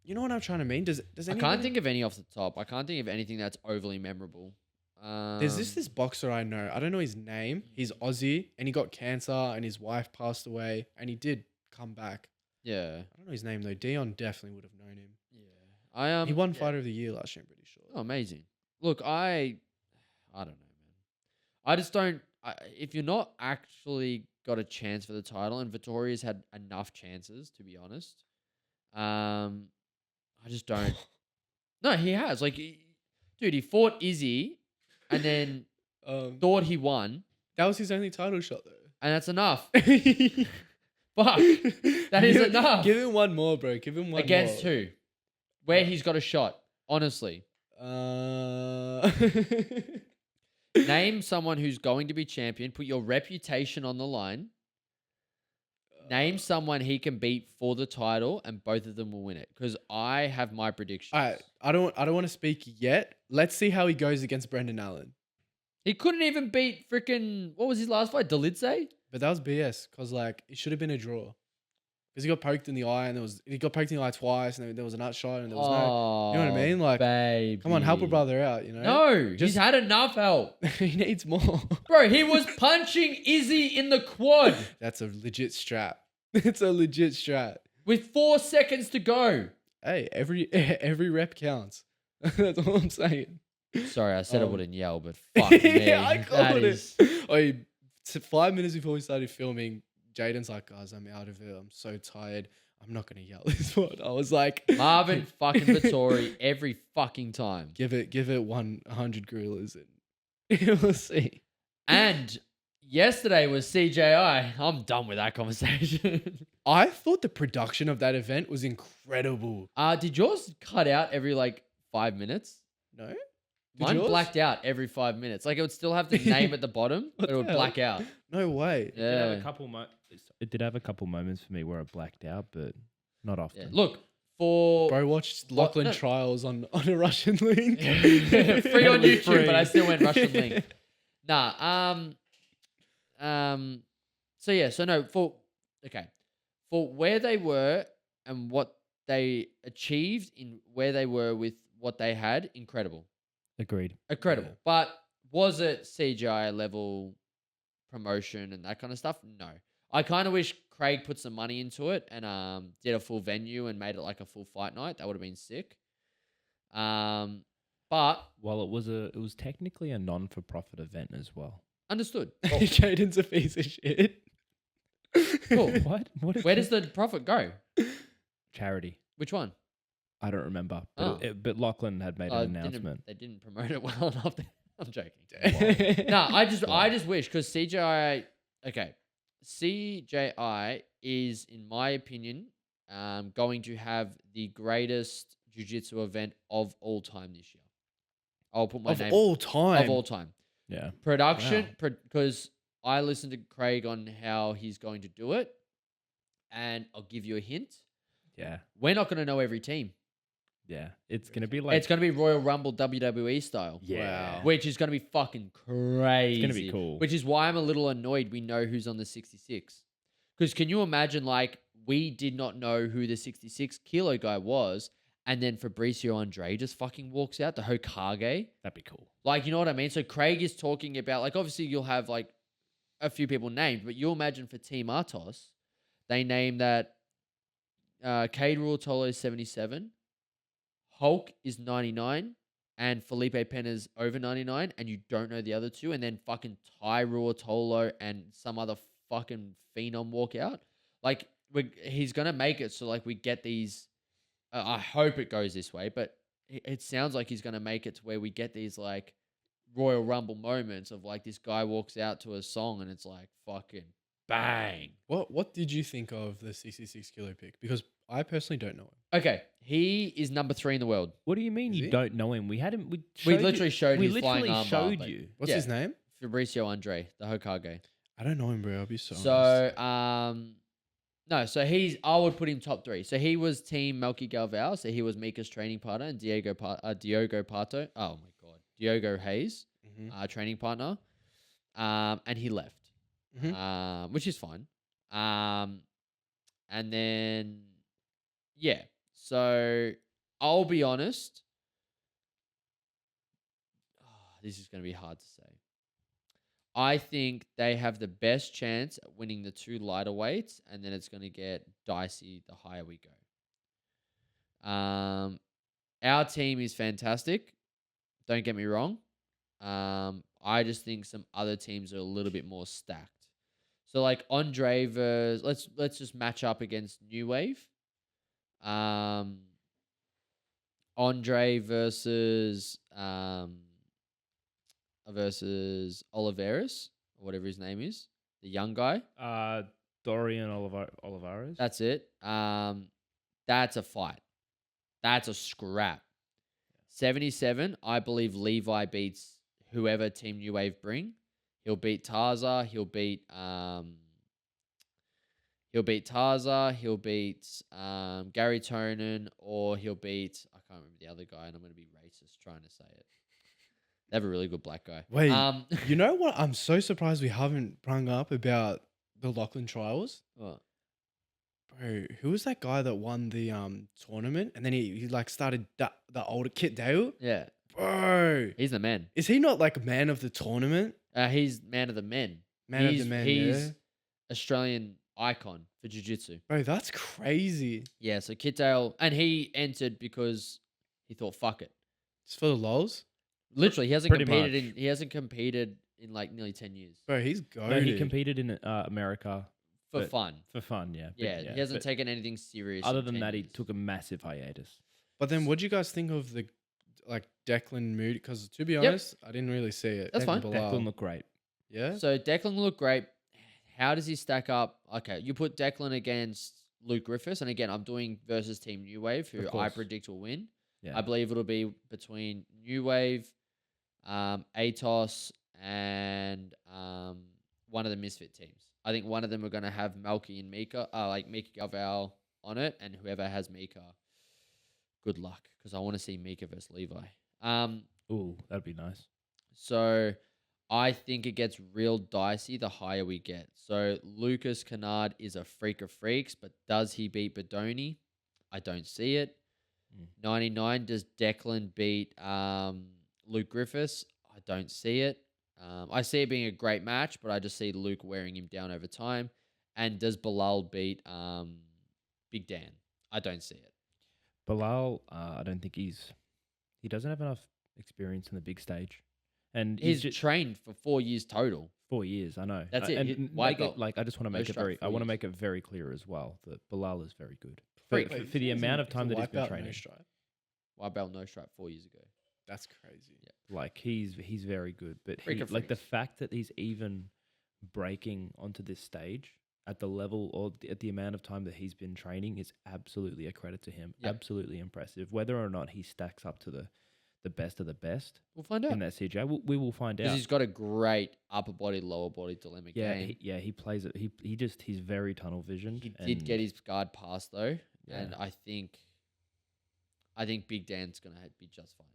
you know what I'm trying to mean? Does I anyone can't think of any off the top. I can't think of anything that's overly memorable. There's this boxer I know. I don't know his name. He's Aussie and he got cancer and his wife passed away and he did come back. Yeah. I don't know his name though. Dion definitely would have known him. Yeah. He won yeah. Fighter of the Year last year, I'm pretty sure. Oh, amazing. Look, I don't know, man. I just don't. If you're not actually got a chance for the title, and Vittoria's had enough chances, to be honest, I just don't. No, he has. Like, dude, he fought Izzy, and then thought he won, That was his only title shot though. and that's enough. Fuck, that is enough. Give him one more, bro. Give him one Against more. who? Where he's got a shot. Honestly, name someone who's going to be champion. Put your reputation on the line. Name someone he can beat for the title, and both of them will win it. Because I have my predictions. All right, I don't want to speak yet. Let's see how he goes against Brendan Allen. He couldn't even beat freaking, what was his last fight? Delidze? But that was BS because like it should have been a draw. Because he got poked in the eye and he got poked in the eye twice and there was a nut shot and there was no. You know what I mean? Like, baby. come on, help a brother out. You know? No, he's Just- had enough help. He needs more. Bro, he was punching Izzy in the quad That's a legit strat. It's a legit strat. with 4 seconds to go. Hey, every rep counts. That's all I'm saying. Sorry, I said I Um, wouldn't yell, but fuck me. yeah, I That called is. it. 5 minutes before we started filming, Jaden's like, guys, I'm out of it. I'm so tired. I'm not gonna yell this one. I was like, Marvin fucking Vittori every fucking time. give it 100 gorillas and we'll see. And yesterday was CJI. I'm done with that conversation. I thought the production of that event was incredible. Did yours cut out every like 5 minutes? No? Did Mine yours? blacked out every 5 minutes. Like it would still have the name at the bottom, but it would the hell? black out. No way. It did have Yeah. a couple it did have a couple moments for me where it blacked out, but not often. Yeah. Look, for Bro watched What? Lachlan No. trials on a Russian link. free on YouTube, Free. but I still went Russian link. Nah. So yeah. So no. For where they were and what they achieved in where they were with what they had, incredible. Agreed. Incredible. Yeah. But was it CGI level promotion and that kind of stuff? No. I kind of wish Craig put some money into it and did a full venue and made it like a full fight night. That would have been sick. But Well, it was technically a non-for-profit event as well. understood. Jaden's a piece of shit. Cool. What? Where does the profit go? Charity? Which one? I don't remember, but Oh. but Lachlan had made an Didn't- announcement. They didn't promote it well enough. I'm joking. No, No, I just wish because CJI. Okay, CJI is, in my opinion, going to have the greatest jiu-jitsu event of all time this year. I'll put my of name all time. of all time. Yeah. Production, Wow. because I listened to Craig on how he's going to do it, and I'll give you a hint. Yeah. We're not going to know every team. Yeah. It's gonna be like It's going to be Royal Rumble WWE style. yeah. Wow. Which is going to be fucking crazy. It's gonna be cool. Which is why I'm a little annoyed we know who's on the 66. Because can you imagine, like, we did not know who the 66 kilo guy was, and then Fabricio Andre just fucking walks out, the Hokage. That'd be cool. Like, you know what I mean? So Craig is talking about, like, obviously you'll have, like, a few people named, but you imagine for Team Artos, they name that Cade Ruotolo is 77, Hulk is 99, and Felipe Pena's over 99, and you don't know the other two, and then fucking Ty Ruotolo and some other fucking phenom walk out. Like, he's going to make it so, like, we get these... I hope it goes this way, but it sounds like he's going to make it to where we get these, like, Royal Rumble moments of, like, this guy walks out to a song, and it's like, fucking bang. What did you think of the 66 kilo pick? Because I personally don't know him. Okay, he is number 3 in the world. What do you mean Is you he? don't know him? We had him. We literally showed We his flying literally armbar, showed but- you. What's Yeah. his name? Fabricio Andre, the Hokage. I don't know him, bro. I'll be so honest. So, no, so I would put him top 3. So he was Team Melky Galvao. So he was Mika's training partner and Diogo Pato. Oh my God. Diogo Hayes, Mhm. training partner. And he left, which is fine. And then, yeah. So I'll be honest. This is going to be hard to say. I think they have the best chance at winning the 2 lighter weights, and then it's going to get dicey the higher we go. Our team is fantastic. Don't get me wrong. I just think some other teams are a little bit more stacked. So like Andre versus let's just match up against New Wave. Andre versus Oliveras, or whatever his name is, the young guy. Dorian Olivares. That's it. That's a fight. That's a scrap. 77, I believe Levi beats whoever Team New Wave bring. He'll beat Tarza. He'll beat Gary Tonin, or he'll beat, I can't remember the other guy, and I'm going to be racist trying to say it. They have a really good black guy. Wait, you know what? I'm so surprised we haven't brung up about the Lachlan trials. What? Bro, who was that guy that won the tournament? And then he like started the older Kit Dale? Yeah, Bro, he's the man. is he not like man of the tournament? He's man of the men. Man of the men, He's yeah. Australian icon for jiu-jitsu. Bro, that's crazy. Yeah, so Kit Dale, and he entered because he thought, fuck it. Just for the lols? Literally, he hasn't Pretty competed much. he hasn't competed in like nearly 10 years Bro, he's No, goated. he competed in America for But- fun. for fun, yeah. but Yeah, he hasn't but taken anything serious. Other in than 10 that, he years. took a massive hiatus. But then what do you guys think of the like Declan Moody? Because to be Yep. honest, I didn't really see it. That's fine. Bilal. Declan looked great. Yeah? So Declan looked great. How does he stack up? Okay, you put Declan against Luke Griffiths, and again, I'm doing versus Team New Wave, who I course. predict will win. Yeah. I believe it'll be between New Wave, Atos, and one of the Misfit teams. I think one of them are going to have Malky and Mika, like Mika Galval on it, and whoever has Mika, good luck, because I want to see Mika versus Levi. Ooh, that'd be nice. So I think it gets real dicey the higher we get. So Lucas Kennard is a freak of freaks, but does he beat Bedoni? I don't see it. 99, does Declan beat Luke Griffiths? I don't see it. I see it being a great match, but I just see Luke wearing him down over time. And does Bilal beat Big Dan? I don't see it. Bilal, I don't think he doesn't have enough experience in the big stage. And He's just trained for 4 years total. 4 years, I know. That's it. And White make it, belt. like I just want to No make it stripe, very. 4 I want to years. make it very clear as well that Bilal is very good Freak. for, Wait, for the he's amount a- of time he's a that he's white been belt, no training. stripe. White belt, no stripe 4 years ago. That's crazy. Like he's very good, but Freak of like the freaks. fact that he's even breaking onto this stage at the level or at the amount of time that he's been training is absolutely a credit to him. Yep. Absolutely impressive. Whether or not he stacks up to the best of the best We'll find out. in that CJI, we will find Because out. he's got a great upper body, lower body dilemma game. He plays it. He's very tunnel visioned. He did get his guard passed though, and Yeah. I think Big Dan's gonna be just fine.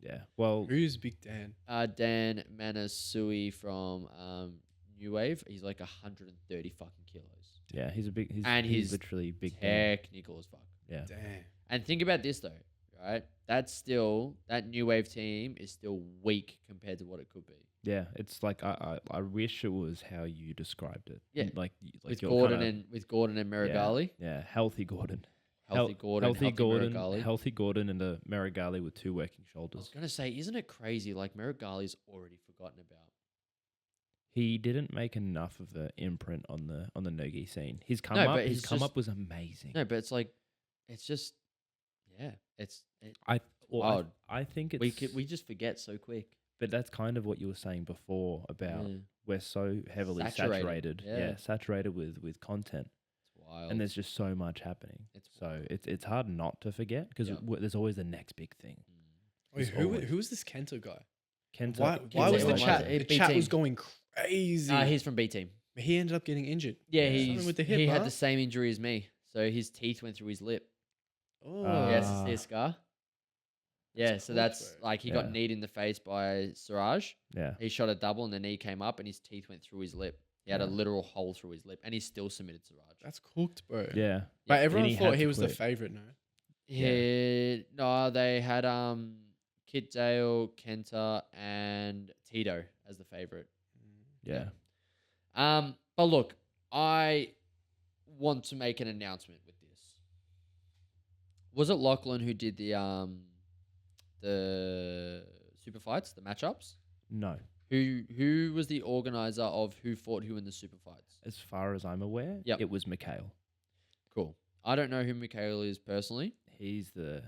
Yeah. Well, Who's Big Dan? Dan Manasui from New Wave, he's like 130 fucking kilos. yeah, he's a big. And he's he's literally big. Dan. Technical as fuck. Yeah. Damn. And think about this though, right? That New Wave team is still weak compared to what it could be. Yeah. It's like I wish it was how you described it. Yeah. Like With you're Gordon kinda- and Marigali. Yeah. Healthy Gordon. Healthy Gordon, healthy Marigali. Healthy Gordon, and a Marigali with 2 working I was shoulders. gonna say, isn't it crazy? Like Marigali's already forgotten about. He didn't make enough of an imprint on the nogi scene. His come No, up, but his he's come just- up was amazing. No, but it's like, it's just, yeah, I wild. I think it's we just forget so quick. but that's kind of what you were saying before about Yeah. we're so heavily Saturated, saturated. yeah. Saturated with content. It's wild. And there's just so much happening. It's So wild. it's hard not to forget because Yeah. there's always the next big thing. Wait, It's who always- was this Kento guy? Kenta, Why was the Kento chat? was The B chat team. was going crazy. He's from B team. He ended up getting injured. Yeah, Something with the hip, he huh? had the same injury as me. So his teeth went through his lip. Oh, Yes, Ah. see a scar. Yeah, so cool, that's bro. like he Yeah. got kneed in the face by Siraj. Yeah. He shot a double and the knee came up and his teeth went through his lip. He had a Yeah. literal hole through his lip and he still submitted Siraj. that's cooked, bro. Yeah. But Yeah. everyone he thought had he to was the quit. favorite. No, No, they had Kit Dale, Kenta, and Tito as the favorite. Yeah. But look, I want to make an announcement with this. Was it Lachlan who did the super fights, the matchups? No. Who was the organizer of who fought who in the super fights? As far as I'm aware, Yep. it was Mikhail. Cool. I don't know who Mikhail is personally. He's the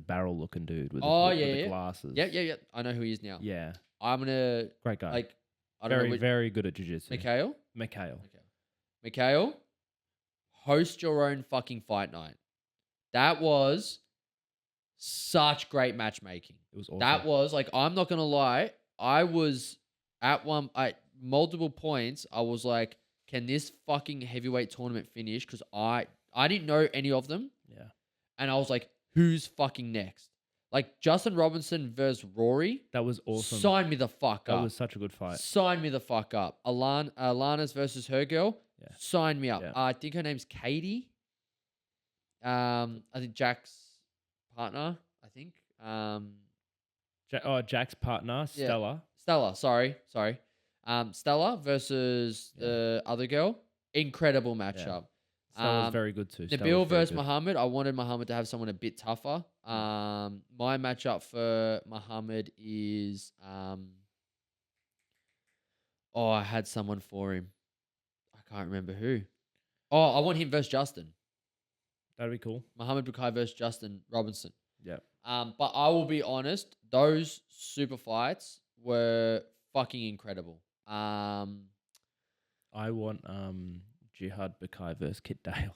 barrel looking dude with Oh, the, yeah, with the yeah. glasses. Yeah. I know who he is now. Yeah. I'm gonna Great guy. like. I don't know very, which, very good at jiu-jitsu. Mikhail. Mikhail. Mikhail, host your own fucking fight night. That was such great matchmaking. It was awesome. That was like, I'm not gonna lie, I was at multiple points. I was like, can this fucking heavyweight tournament finish? Because I didn't know any of them, Yeah. and I was like, who's fucking next? Like Justin Robinson versus Rory. That was awesome. Sign me the fuck That up. was such a good fight. Sign me the fuck up. Alana's versus her girl. Yeah. Sign me up. Yeah. I think her name's Katie. I think Jack's partner. I think. Jack's partner, Yeah. Stella. Stella. Sorry. Stella versus the other girl. incredible matchup. That was very good too. That was Nabil very versus good. Muhammad. I wanted Muhammad to have someone a bit tougher. My matchup for Muhammad is I had someone for him. I can't remember who. Oh, I want him versus Justin. That'd be cool. Muhammad Bukai versus Justin Robinson. Yeah. But I will be honest, those super fights were fucking incredible. I want Jihad Bakai versus Kit Dale.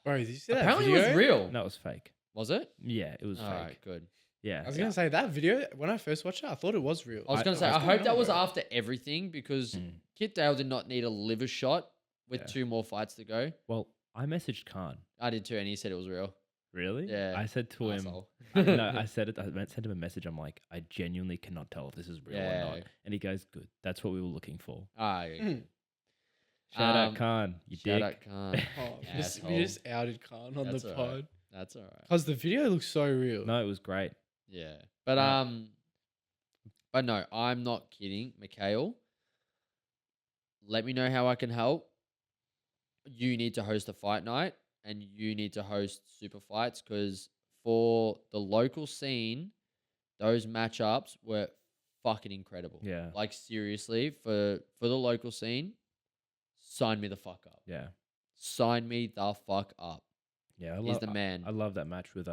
Bro, did you see that Apparently video? it was real. That was fake. Was it? Yeah, it was All fake. right, good. Yeah. I was gonna say that video when I first watched it, I thought it was real. I was going to say, I still hope that know, was bro. after everything because Kit Dale did not need a liver shot with Yeah. 2 more fights to go. Well, I messaged Khan. I did too, and he said it was real. Really? Yeah. I said to him, Asshole. no, I said it. I sent him a message. I'm like, I genuinely cannot tell if this is real or Yeah. not. And he goes, "Good. That's what we were looking for." Yeah. Shout out Khan. You Shout dick. out Khan. Oh, Asshole. we just outed Khan on That's the all right. pod That's all right. because the video looks so real. No, it was great. Yeah. But no, I'm not kidding. Mikhail, let me know how I can help. You need to host a fight night and you need to host super fights because for the local scene, those matchups were fucking incredible. Yeah. Like seriously, for the local scene, sign me the fuck up. Yeah. Sign me the fuck up. Yeah. He's the man. I love that match with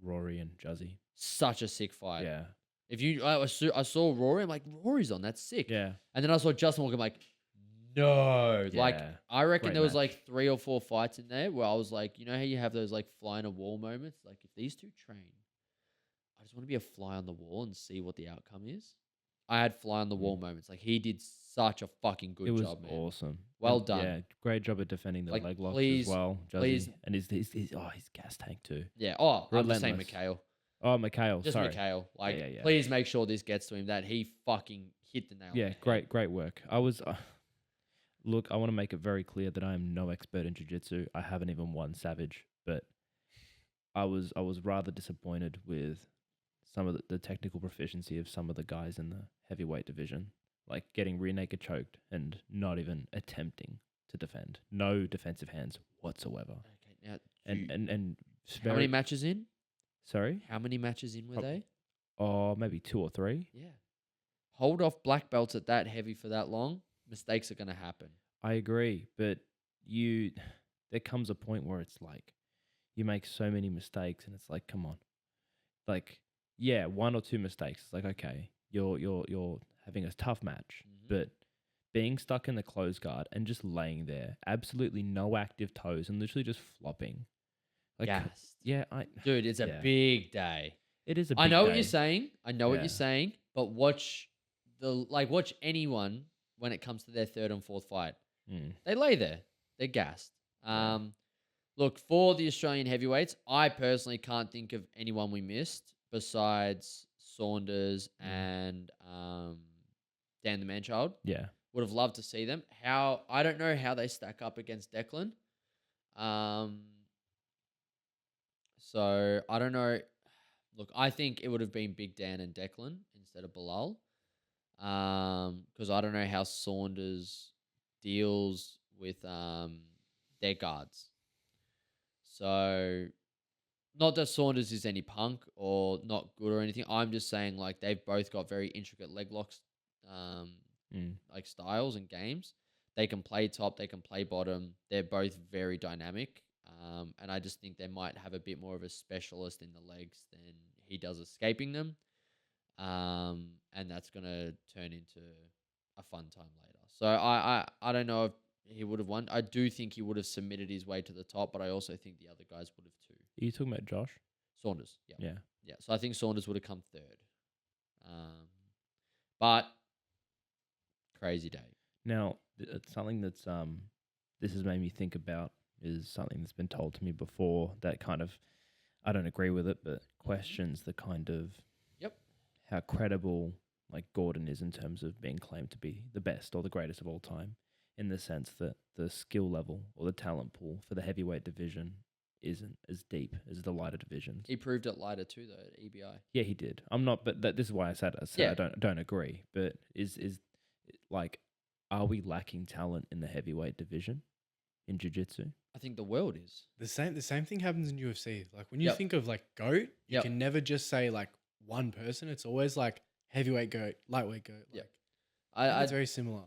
Rory and Juzzy. Such a sick fight. Yeah. If you, I saw Rory. I'm like, Rory's on. That's sick. Yeah. And then I saw Justin Walker. I'm like, no. Like, Yeah. I reckon Great there was match. like 3 or 4 fights in there where I was like, you know how you have those like fly on a wall moments? Like, if these two train, I just want to be a fly on the wall and see what the outcome is. I had fly on the wall moments. Like, he did such a fucking good It was job, man. awesome. Well And, done. Yeah. Great job at defending the Like, leg locks please- as well. Juzzy. please- And his gas tank too. Yeah. Oh, I'm just saying Relentless. Mikhail. Oh, Mikhail. Just sorry. Mikhail. Like, yeah. please make sure this gets to him that he fucking hit the nail. on Yeah, the head. great work. I was look, I want to make it very clear that I am no expert in jiu-jitsu. I haven't even won Savage, but I was rather disappointed with some of the technical proficiency of some of the guys in the heavyweight division, like getting rear naked choked and not even attempting to defend. No defensive hands whatsoever. Okay, now, And how many matches in? sorry? How many matches in were Prob- they? Oh, maybe 2 or 3. Yeah. Hold off black belts at that heavy for that long. Mistakes are going to happen. I agree, but there comes a point where it's like you make so many mistakes and it's like, come on. Like, yeah, 1 or 2 mistakes. It's like, okay, you're having a tough match, but being stuck in the close guard and just laying there, absolutely no active toes and literally just flopping. Like, Gassed. yeah, Dude, it's a Yeah. big day. it is a big I know what day. you're saying. I know what Yeah. you're saying, but watch anyone when it comes to their 3rd and 4th fight. Mm. They lay there. They're gassed. Look, for the Australian heavyweights, I personally can't think of anyone we missed besides Saunders and Dan the Manchild. Yeah. Would have loved to see them. I don't know how they stack up against Declan. So I don't know. Look, I think it would have been Big Dan and Declan instead of Bilal. Because I don't know how Saunders deals with their guards. So not that Saunders is any punk or not good or anything. I'm just saying like they've both got very intricate leg locks like styles and games. They can play top, they can play bottom. They're both very dynamic. And I just think they might have a bit more of a specialist in the legs than he does escaping them. And that's going to turn into a fun time later. So I don't know if he would have won. I do think he would have submitted his way to the top, but I also think the other guys would have too. Are you talking about Josh? Saunders, yeah. Yeah. Yeah, so I think Saunders would have come 3rd. But crazy day. Now, something that's this has made me think about is something that's been told to me before that kind of, I don't agree with it, but questions the kind of how credible like Gordon is in terms of being claimed to be the best or the greatest of all time, in the sense that the skill level or the talent pool for the heavyweight division isn't as deep as the lighter divisions. He proved it lighter too, though, at EBI. Yeah, he did. I'm not, but this is why I said Yeah. I don't agree. But is like, are we lacking talent in the heavyweight division? in jiu-jitsu. I think the world is. The same thing happens in UFC. Like when you Yep. think of like GOAT, you Yep. can never just say like one person. It's always like heavyweight GOAT, lightweight GOAT. Yep. Like, I think I it's very similar.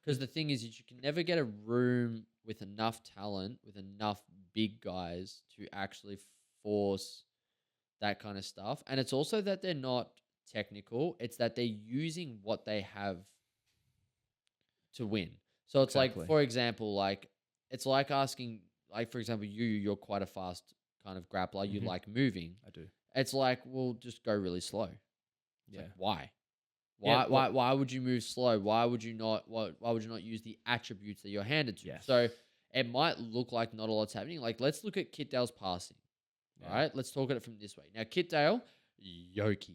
because the thing is you can never get a room with enough talent, with enough big guys to actually force that kind of stuff. And it's also that they're not technical. It's that they're using what they have to win. So it's Exactly. like, for example, like it's like asking, like for example, you're quite a fast kind of grappler. You Mhm. like moving. I do. It's like, well, just go really slow. It's Yeah. like, why? Yeah, Why would you move slow? Why would you not use the attributes that you're handed to? Yes. So it might look like not a lot's happening. Like let's look at Kit Dale's passing. Yeah. All right, let's talk at it from this way. Now Kit Dale, yoked.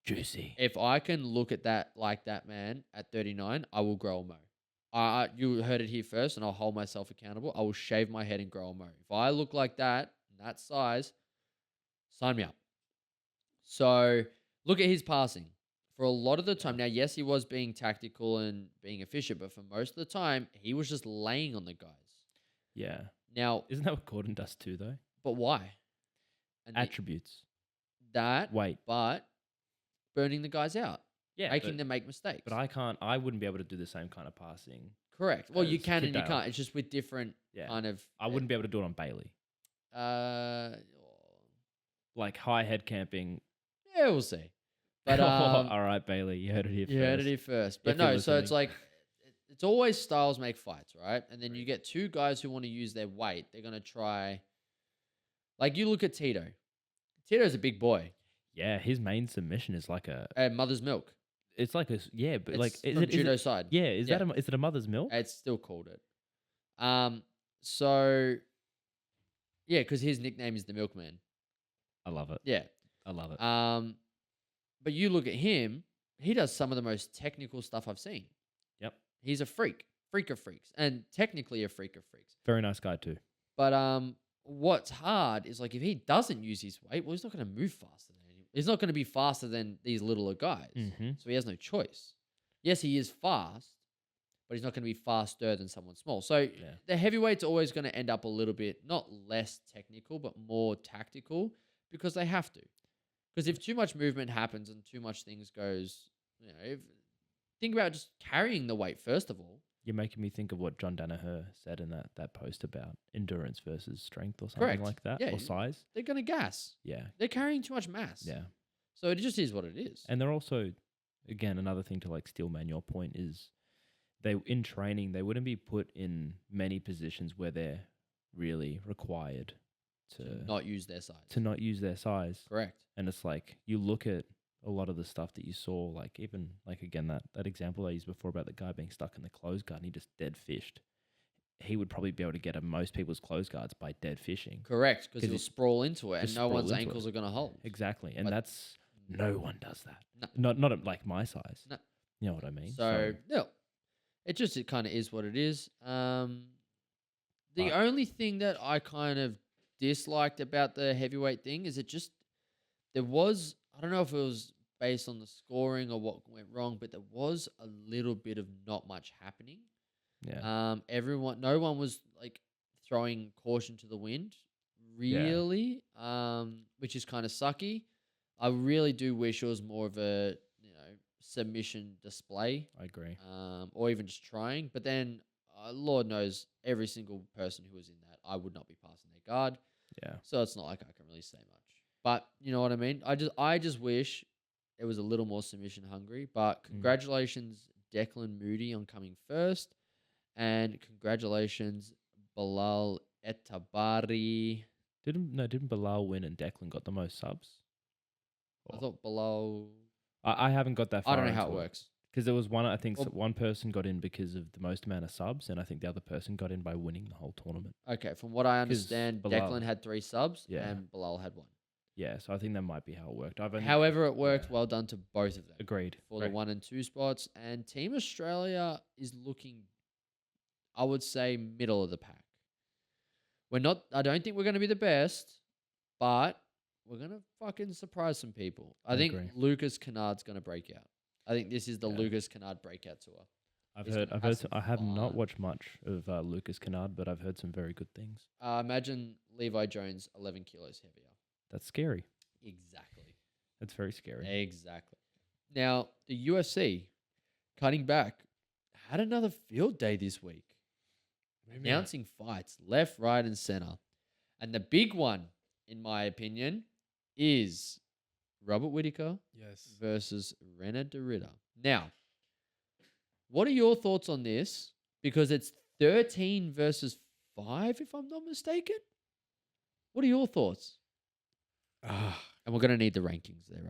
Juicy. If I can look at that like that, man, at 39, I will grow a mo. You heard it here first, and I'll hold myself accountable. I will shave my head and grow a mo. If I look like that size, sign me up. So look at his passing. For a lot of the time, now, yes, he was being tactical and being efficient, but for most of the time, he was just laying on the guys. Yeah. Now, Isn't that what Gordon does too, though? but why? And Attributes. that, Weight. but burning the guys out, Yeah. making them make mistakes. But I wouldn't be able to do the same kind of passing. Correct. Well, you as can Kit and you Dale. can't. It's just with different Yeah. kind of. I wouldn't be able to do it on Bailey. Like high head camping. Yeah, we'll see. But All right, Bailey, you heard it here first. you heard it here first. But If you're no, so it's listening. like it's always styles make fights, right? And then you get two guys who want to use their weight. They're gonna try. Like you look at Tito. Tito's a big boy. Yeah, his main submission is like a. Mother's milk. It's like a but It's like is from it judo side. Yeah, is Yeah. that is it a mother's milk? It's still called it. So yeah, because his nickname is the Milkman. I love it. Yeah. I love it. But you look at him, he does some of the most technical stuff I've seen. Yep. He's a freak of freaks, and technically a freak of freaks. Very nice guy too. But what's hard is like if he doesn't use his weight, well, he's not going to move faster than anyone. He's not going to be faster than these littler guys. Mm-hmm. So he has no choice. Yes, he is fast, but he's not going to be faster than someone small. So the heavyweight's always going to end up a little bit, not less technical, but more tactical because they have to. Because if too much movement happens and too much things goes, think about just carrying the weight first of all. You're making me think of what John Danaher said in that post about endurance versus strength or something Correct. like that, Yeah, or size. They're going to gas. Yeah, They're carrying too much mass. yeah. So it just is what it is. And they're also, again, another thing to like steelman your point is they in training they wouldn't be put in many positions where they're really required to not use their size. not use their size. Correct. And it's like you look at a lot of the stuff that you saw, like even like again that example I used before about the guy being stuck in the closed guard and he just dead fished. He would probably be able to get at most people's closed guards by dead fishing. Correct, because 'Cause he'll it- sprawl into it and just no one's sprawl into ankles it. are going to hold. Exactly, and But- that's no one does that. No. Not at like my size. No. You know what I mean? So, no, it kind of is what it is. The But- only thing that I kind of disliked about the heavyweight thing is there was, I don't know if it was based on the scoring or what went wrong, but there was a little bit of not much happening. yeah, No one was like throwing caution to the wind, really, which is kind of sucky. I really do wish it was more of a submission display, I agree. or even just trying. But then, Lord knows, every single person who was in that, I would not be passing their guard. Yeah, So it's not like I can really say much. But you know what I mean? I just wish it was a little more submission hungry. But congratulations, Declan Moody, on coming first. And congratulations, Bilal Etabari. Didn't Bilal win and Declan got the most subs? I thought Bilal... I haven't got that far. I don't know how it works. Because there was one, I think Well- one person got in because of the most amount of subs, and I think the other person got in by winning the whole tournament. Okay, from what I understand, Bilal- Declan had 3 subs Yeah. and Bilal had 1. Yeah, so I think that might be how it worked. However it worked, well done to both of them. Agreed. For the 1 and 2 spots. And Team Australia is looking, I would say, middle of the pack. I don't think we're going to be the best, but we're going to fucking surprise some people. I think agree. Lucas Kennard's going to break out. I think this is the Yeah. Lucas Kennard breakout tour. I've He's heard. gonna I've have heard. some I have not fun. watched much of Lucas Kennard, but I've heard some very good things. Imagine Levi Jones 11 kilos heavier. That's scary. Exactly. That's very scary. Exactly. Now, the UFC, cutting back, had another field day this week, announcing fights left, right, and center. And the big one, in my opinion, is Robert Whittaker Yes. versus René de Ridder. Now, what are your thoughts on this? Because it's 13 versus 5, if I'm not mistaken. What are your thoughts? Ah, And we're going to need the rankings there,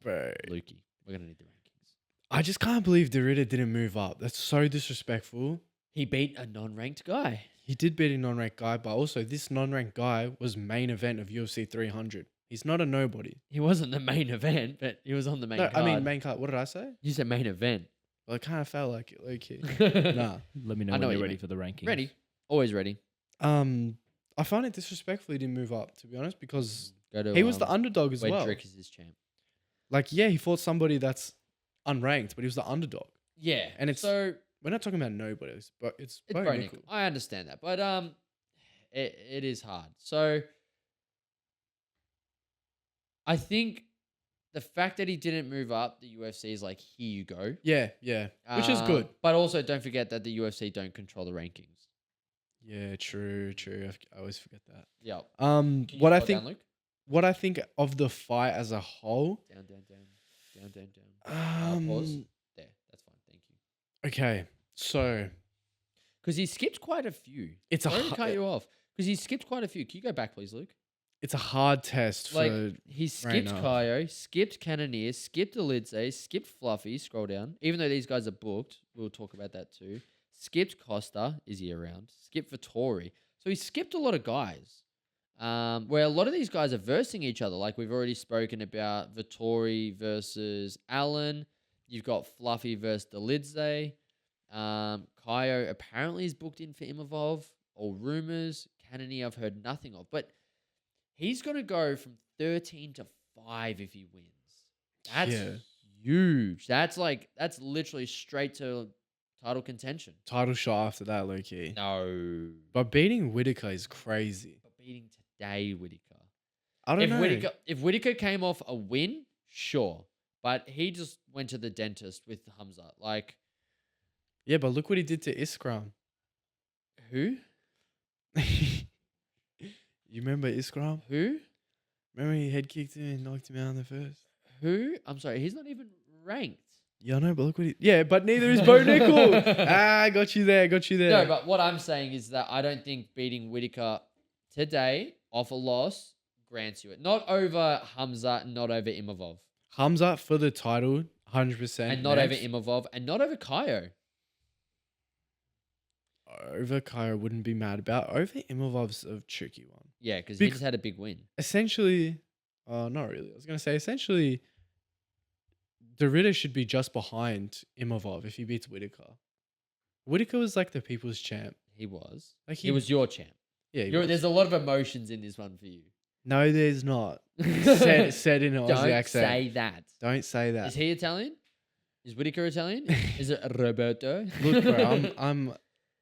bro. Lukey. We're going to need the rankings. I just can't believe Derrida didn't move up. That's so disrespectful. He beat a non-ranked guy. He did beat a non-ranked guy, but also this non-ranked guy was main event of UFC 300. He's not a nobody. He wasn't the main event, but he was on the main No, card. I mean main card. What did I say? You said main event. Well, it kind of felt like it, low key. Nah. Nah. Let me know I know when what you're you ready mean. for the rankings. Ready. Always ready. I find it disrespectful he didn't move up, to be honest, because Go to, he was the underdog as Wade well. Drick is his champ. Like, yeah, he fought somebody that's unranked, but he was the underdog. Yeah. And it's so We're not talking about nobody, but it's it's Bo Bo Nickel. Nickel. I understand that, but it is hard. So I think the fact that he didn't move up, the UFC is like, here you go. Yeah, yeah, which is good. But also, don't forget that the UFC don't control the rankings. Yeah, true. I always forget that. Yeah. What I think of the fight as a whole. Down. Pause. There. That's fine. Thank you. Okay, so Because he skipped quite a few. it's Sorry to cut you off. Because he skipped quite a few. Can you go back, please, Luke? it's a hard test Like, for he skipped Reina. Kaio, skipped Cannonier, skipped Elidze, skipped Fluffy, scroll down. Even though these guys are booked, we'll talk about that too. Skipped Costa, is he around? Skipped Vittori. So he skipped a lot of guys. Where a lot of these guys are versing each other. Like we've already spoken about Vittori versus Allen. You've got Fluffy versus Elidze. Kaio apparently is booked in for Imavov. All rumors. Cannonier I've heard nothing of. But he's going to go from 13 to 5 if he wins. That's huge. That's literally straight to title contention. title shot after that, low key. No. But beating Whittaker is crazy. But beating today, Whittaker. I don't know. If Whittaker came off a win, sure. But he just went to the dentist with Hamza. Like, Yeah, but look what he did to Iskram. who? You remember Iskram? Who? Remember he head kicked him and knocked him out in the first? Who? I'm sorry, he's not even ranked. Yeah, I know, but look what he... Yeah, but neither is Bo Nickel. I got you there. No, but what I'm saying is that I don't think beating Whittaker today off a loss grants you it. Not over Hamza, not over Imavov. Hamza for the title, 100%. And not next. over Imavov, and not over Kaio. Over Kaio, wouldn't be mad about. Over Imavov's a tricky one. Yeah, because he just had a big win. Essentially, not really. I was going to say, essentially, Derrida should be just behind Imavov if he beats Whittaker. Whittaker was like the people's champ. He was. Like He was your champ. Yeah, he You're, was. there's a lot of emotions in this one for you. No, there's not. Said in an Aussie Don't accent. say that. Don't say that. Is he Italian? Is Whittaker Italian? Is it Roberto? Look, bro,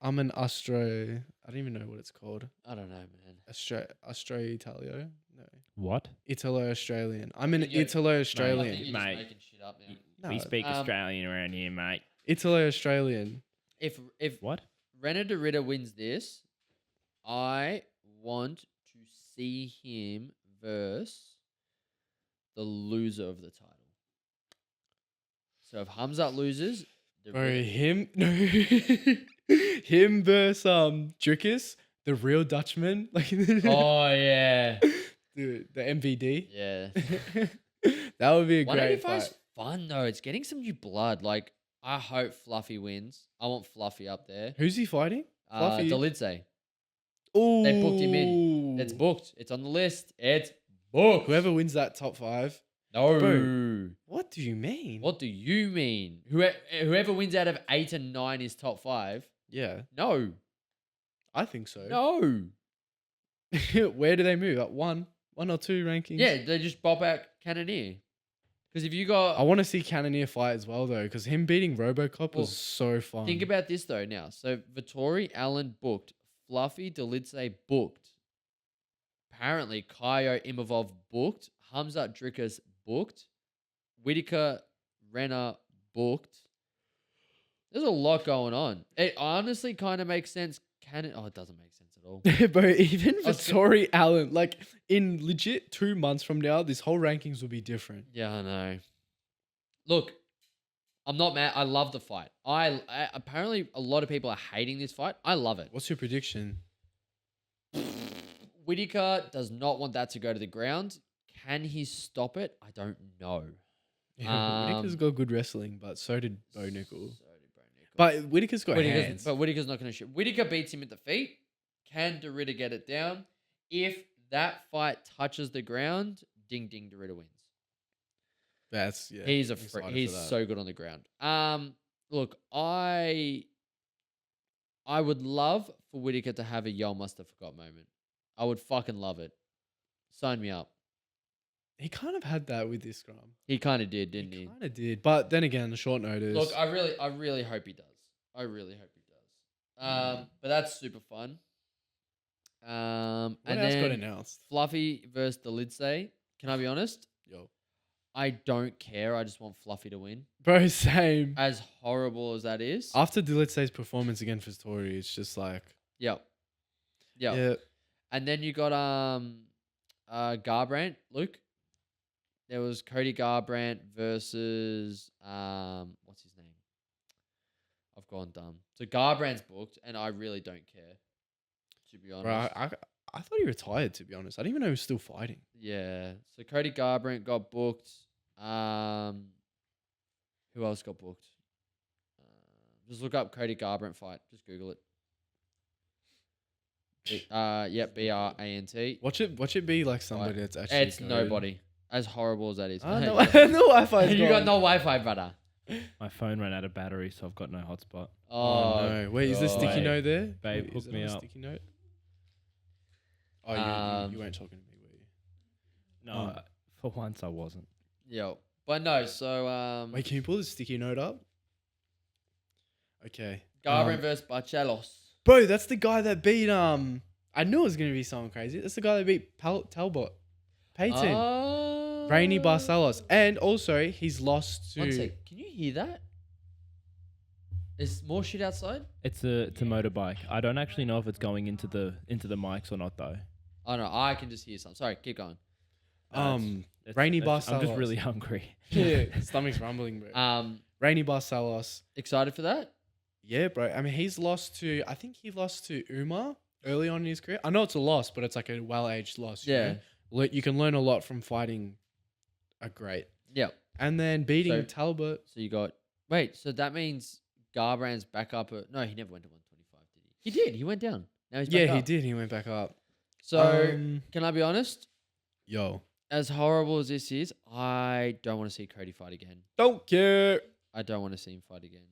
I'm an Austro. I don't even know what it's called. I don't know, man. Austro Italio? No. What? Italo-Australian. I'm an I think you're Italo-Australian. just Mate. making shit up now. No, We speak Um, Australian around here, mate. Italo-Australian. If What? René de Ridder wins this, I want to see him versus the loser of the title. So if Hamzat loses, de Bro, Ridder- him no, him versus Drickus, the real Dutchman. Like oh yeah, dude, the MVD. yeah. That would be a great 185 is fight. fun though. It's getting some new blood. Like I hope Fluffy wins. I want Fluffy up there. Who's he fighting? Fluffy? Delidze. Oh, They booked him in. It's booked. It's on the list. It's booked. Whoever wins that top 5. No. Bro. What do you mean? What do you mean? Whoever wins out of 8 and 9 is top 5. Yeah, No. I think so. No. Where do they move? At one or two rankings? Yeah, they just bop out Cannonier. Because if you I got want to see Cannonier fight as well though, because him beating RoboCop Well, was so fun. think about this though now. So Vittori Allen booked, Fluffy Delidze booked. Apparently, Kaio Imavov booked, Hamzat Drikas booked, Whitaker Renner booked. There's a lot going on. It honestly kind of makes sense. It doesn't make sense at all. Bro, even I was Vittori Allen, like in legit 2 months from now, this whole rankings will be different. Yeah, I know. Look, I'm not mad. I love the fight. Apparently a lot of people are hating this fight. I love it. What's your prediction? Whitaker does not want that to go to the ground. Can he stop it? I don't know. Whitaker's got good wrestling, but so did Bo Nickel. So did Bo Nickel. But Whitaker's got hands. But Whitaker's not going to shoot. Whitaker beats him at the feet. Can Dorita get it down? If that fight touches the ground, ding ding, Dorita wins. That's He's excited he's for that. so good on the ground. Look, I would love for Whitaker to have a Yo Must Have Forgot moment. I would fucking love it. Sign me up. He kind of had that with this scrum. He kind of did, didn't he? Kind of did, but then again, the short notice. Look, I really hope he does. I really hope he does. But that's super fun. what And else got then announced? Fluffy versus Delidze. Can I be honest? Yo, I don't care. I just want Fluffy to win. bro, same. As horrible as that is. After Delidze's performance against Vittori, it's just like, Yep. yeah, And then you got Garbrandt, Luke. There was Cody Garbrandt versus what's his name? I've gone dumb. So Garbrandt's booked, and I really don't care. To be honest. bro, I thought he retired. To be honest, I didn't even know he was still fighting. Yeah. So Cody Garbrandt got booked. Who else got booked? Just look up Cody Garbrandt fight. Just Google it. Yep, Brant. Watch it be like somebody that's actually. It's good. nobody. As horrible as that is. No, no Wi-Fi. You got no Wi-Fi, brother. My phone ran out of battery, so I've got no hotspot. Oh no! Wait, is there a sticky God. note there? Babe, Wait, hook is it me on a up. Sticky note. Oh, you weren't talking to me, were you? No, for once I wasn't. Yo. But no, so Wait, can you pull the sticky note up? Okay. Garbrandt versus Barcelos. Bro, that's the guy that beat I knew it was gonna be someone crazy. That's the guy that beat Talbot. Peyton. Rainy Barcelos. And also he's lost to 1 sec. Can you hear that? Is more shit outside? It's a motorbike. I don't actually know if it's going into the mics or not though. Oh no, I can just hear something. Sorry, keep going. Rainy Barcelos. I'm just really hungry. Yeah, stomach's rumbling, bro. Rainy Barcelos. Excited for that? Yeah, bro. I mean, I think he lost to Umar early on in his career. I know it's a loss, but it's like a well-aged loss. Yeah. You can learn a lot from fighting a great. Yep. And then beating So- Talbot. So you got so that means Garbrandt's back up at no, he never went to 125, did he? He did. He went down. Now he's back Yeah, up. he did. He went back up. So can I be honest? Yo. As horrible as this is, I don't want to see Cody fight again. Don't care. I don't want to see him fight again.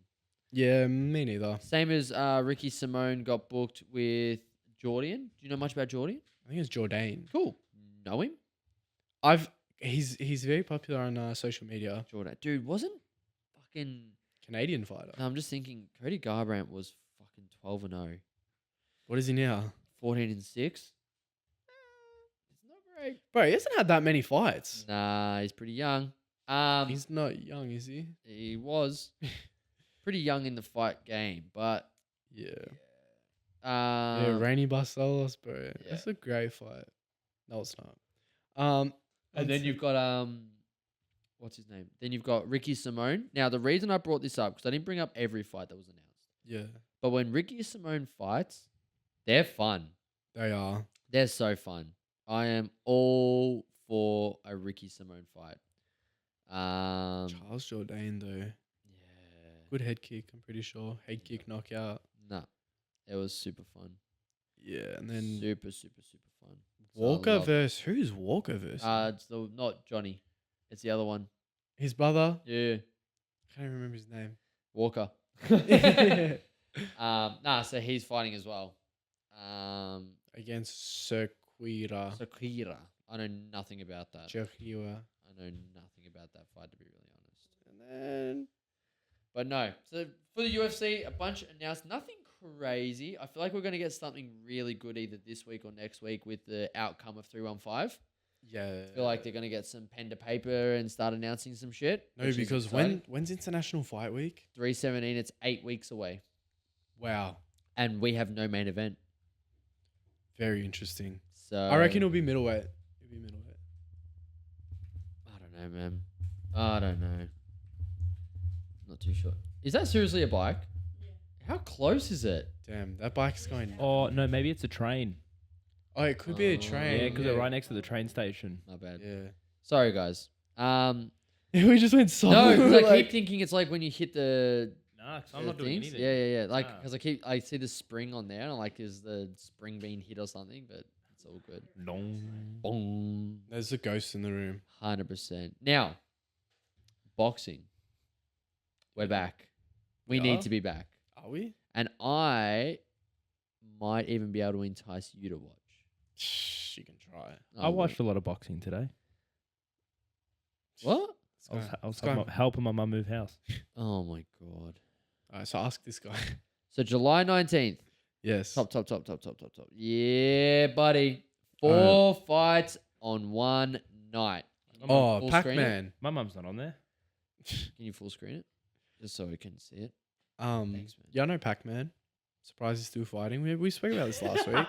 Yeah, me neither. Same as Ricky Simone got booked with Jordan. Do you know much about Jordan? I think it's Jourdain. Cool. Know him? He's very popular on social media. Jordan. Dude, wasn't fucking... Canadian fighter. No, I'm just thinking Cody Garbrandt was fucking 12-0. What is he now? 14-6. It's not great. Bro, he hasn't had that many fights. Nah, he's pretty young. He's not young, is he? He was pretty young in the fight game, but... Yeah. Yeah. Rainy Barcelos, bro. yeah. That's a great fight. No, it's not. And then you've got what's his name? Then you've got Ricky Simone. Now the reason I brought this up because I didn't bring up every fight that was announced. Yeah, But when Ricky Simone fights, they're fun. they are. They're so fun. I am all for a Ricky Simone fight. Charles Jourdain though. Yeah. Good head kick, I'm pretty sure. Head kick knockout. Nah. It was super fun. Yeah, and then Super, super, super fun. So I Walker love- versus who's Walker versus? it's not Johnny. It's the other one. His brother. Yeah. Can't even remember his name. Walker. So he's fighting as well. Against Sequira. Sakira. I know nothing about that. Jokira. I I know nothing about that fight, to be really honest. And then But no. So for the UFC, a bunch announced. Nothing crazy. I feel like we're going to get something really good either this week or next week with the outcome of 315. yeah, I feel like they're going to get some pen to paper and start announcing some shit. no, which is because exciting. when's International Fight Week? 317, it's 8 weeks away. Wow, And we have no main event. very interesting. So I reckon it'll be middleweight. I don't know, man. I don't know. Not too sure. Is that seriously a bike? Yeah. How close is it? Damn, that bike's going. Oh no, maybe it's a train. Oh, it could be a train. Yeah, because they're right next to the train station. My bad. Yeah. Sorry, guys. We just went No, silent. because I Like- keep thinking it's like when you hit the Nah, 'cause the I'm not doing things. anything. Yeah. Like, Nah. because I see the spring on there, and I'm like, is the spring being hit or something? But it's all good. Dong. Boom. There's a ghost in the room. 100%. Now, boxing. We're back. We We need are? to be back. Are we? And I might even be able to entice you to watch. You can try. I watched a lot of boxing today. What? I was Let's go. helping my mum move house. Oh my god. All right, so ask this guy. So July 19th. Yes. Top. Yeah, buddy. 4 fights on one night. Oh, Full screen it? Pac-Man. My mum's not on there. Can you full screen it? Just so we can see it. Thanks, man. Yeah, I know Pac-Man. Surprised he's still fighting. We spoke about this last week.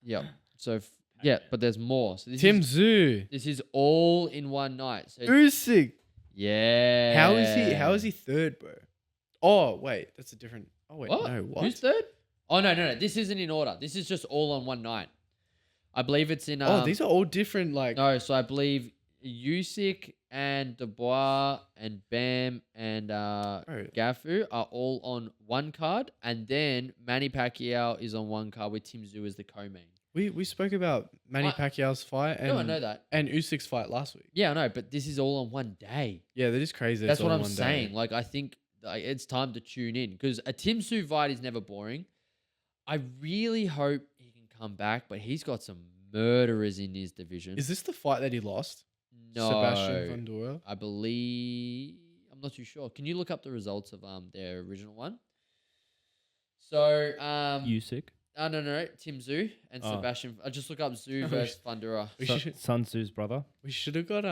Yep. So, yeah, but there's more. So Tim Tszyu. this is all in one night. So, Usyk. yeah. How is he third, bro? Oh, wait. That's a different... Oh, wait. What? No, what? Who's third? Oh, no. This isn't in order. This is just all on one night. I believe it's in... Oh, these are all different, like... No, so I believe Usyk and Dubois and Bam and Gafu are all on one card. And then Manny Pacquiao is on one card with Tim Tszyu as the co-main. We spoke about Manny Pacquiao's fight and, No, I know that. and Usyk's fight last week. Yeah, I know, but this is all on one day. Yeah, that is crazy. That's It's what all I'm one day. saying. Like, I think it's time to tune in because a Tim Tszyu fight is never boring. I really hope he can come back, but he's got some murderers in his division. Is this the fight that he lost? No, Sebastian Fundora? I believe I'm not too sure. Can you look up the results of their original one? So Usyk. no, Tim Tszyu and Oh. Sebastian. I just look up Tszyu versus Fundora. We should Sun Tzu's brother. we should have got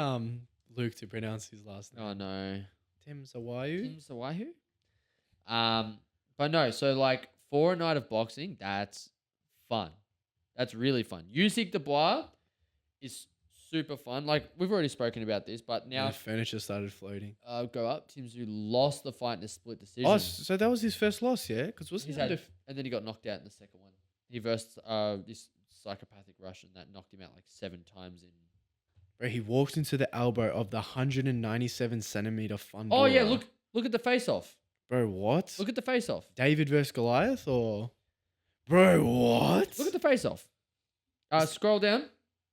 Luke to pronounce his last name. Oh no, Tim Zawayu? Tim Sawahu. But no. So like for a night of boxing, that's fun. That's really fun. Usyk Dubois is super fun. Like we've already spoken about this, but now the furniture started floating. go up. Tim Tszyu lost the fight in a split decision. Oh, so that was his first loss, yeah? Because wasn't He's he had, under... and then he got knocked out in the second one. He versed this psychopathic Russian that knocked him out like 7 times in. Bro, he walked into the elbow of the 197 centimeter Fundora. Oh yeah, look at the face off. Bro, what? Look at the face off. David versus Goliath or... Bro, what? Look at the face off. Scroll down.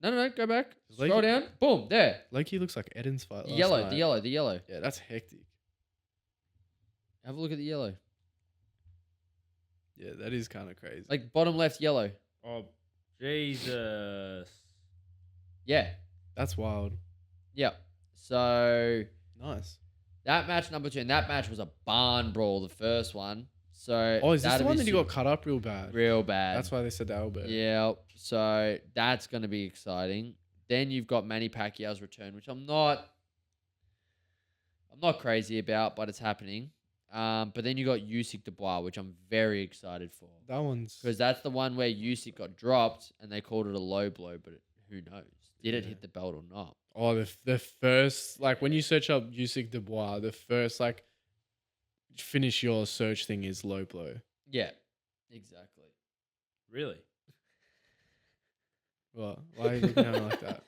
No, go back. Like- Scroll down. Boom, there. Loki looks like Eden's fight The last yellow, night. the yellow. Yeah, that's hectic. Have a look at the yellow. Yeah, that is kind of crazy. Like bottom left yellow. Oh, Jesus. Yeah. That's wild. Yeah. So Nice. that match number 2, and that match was a barn brawl, the first one. So Oh, is this the that'll one be that he got cut up real bad? real bad? That's why they said the elbow. Yeah, so that's going to be exciting. Then you've got Manny Pacquiao's return, which I'm not crazy about, but it's happening. But then you got Usyk Dubois, which I'm very excited for That one's... because that's the one where Usyk got dropped and they called it a low blow, but who knows? Did it Yeah. hit the belt or not? Oh, the first... Like, when you search up Usyk Dubois, the first, like, finish your search thing is low blow. Yeah, exactly. Really? What? Why are you looking at me like that?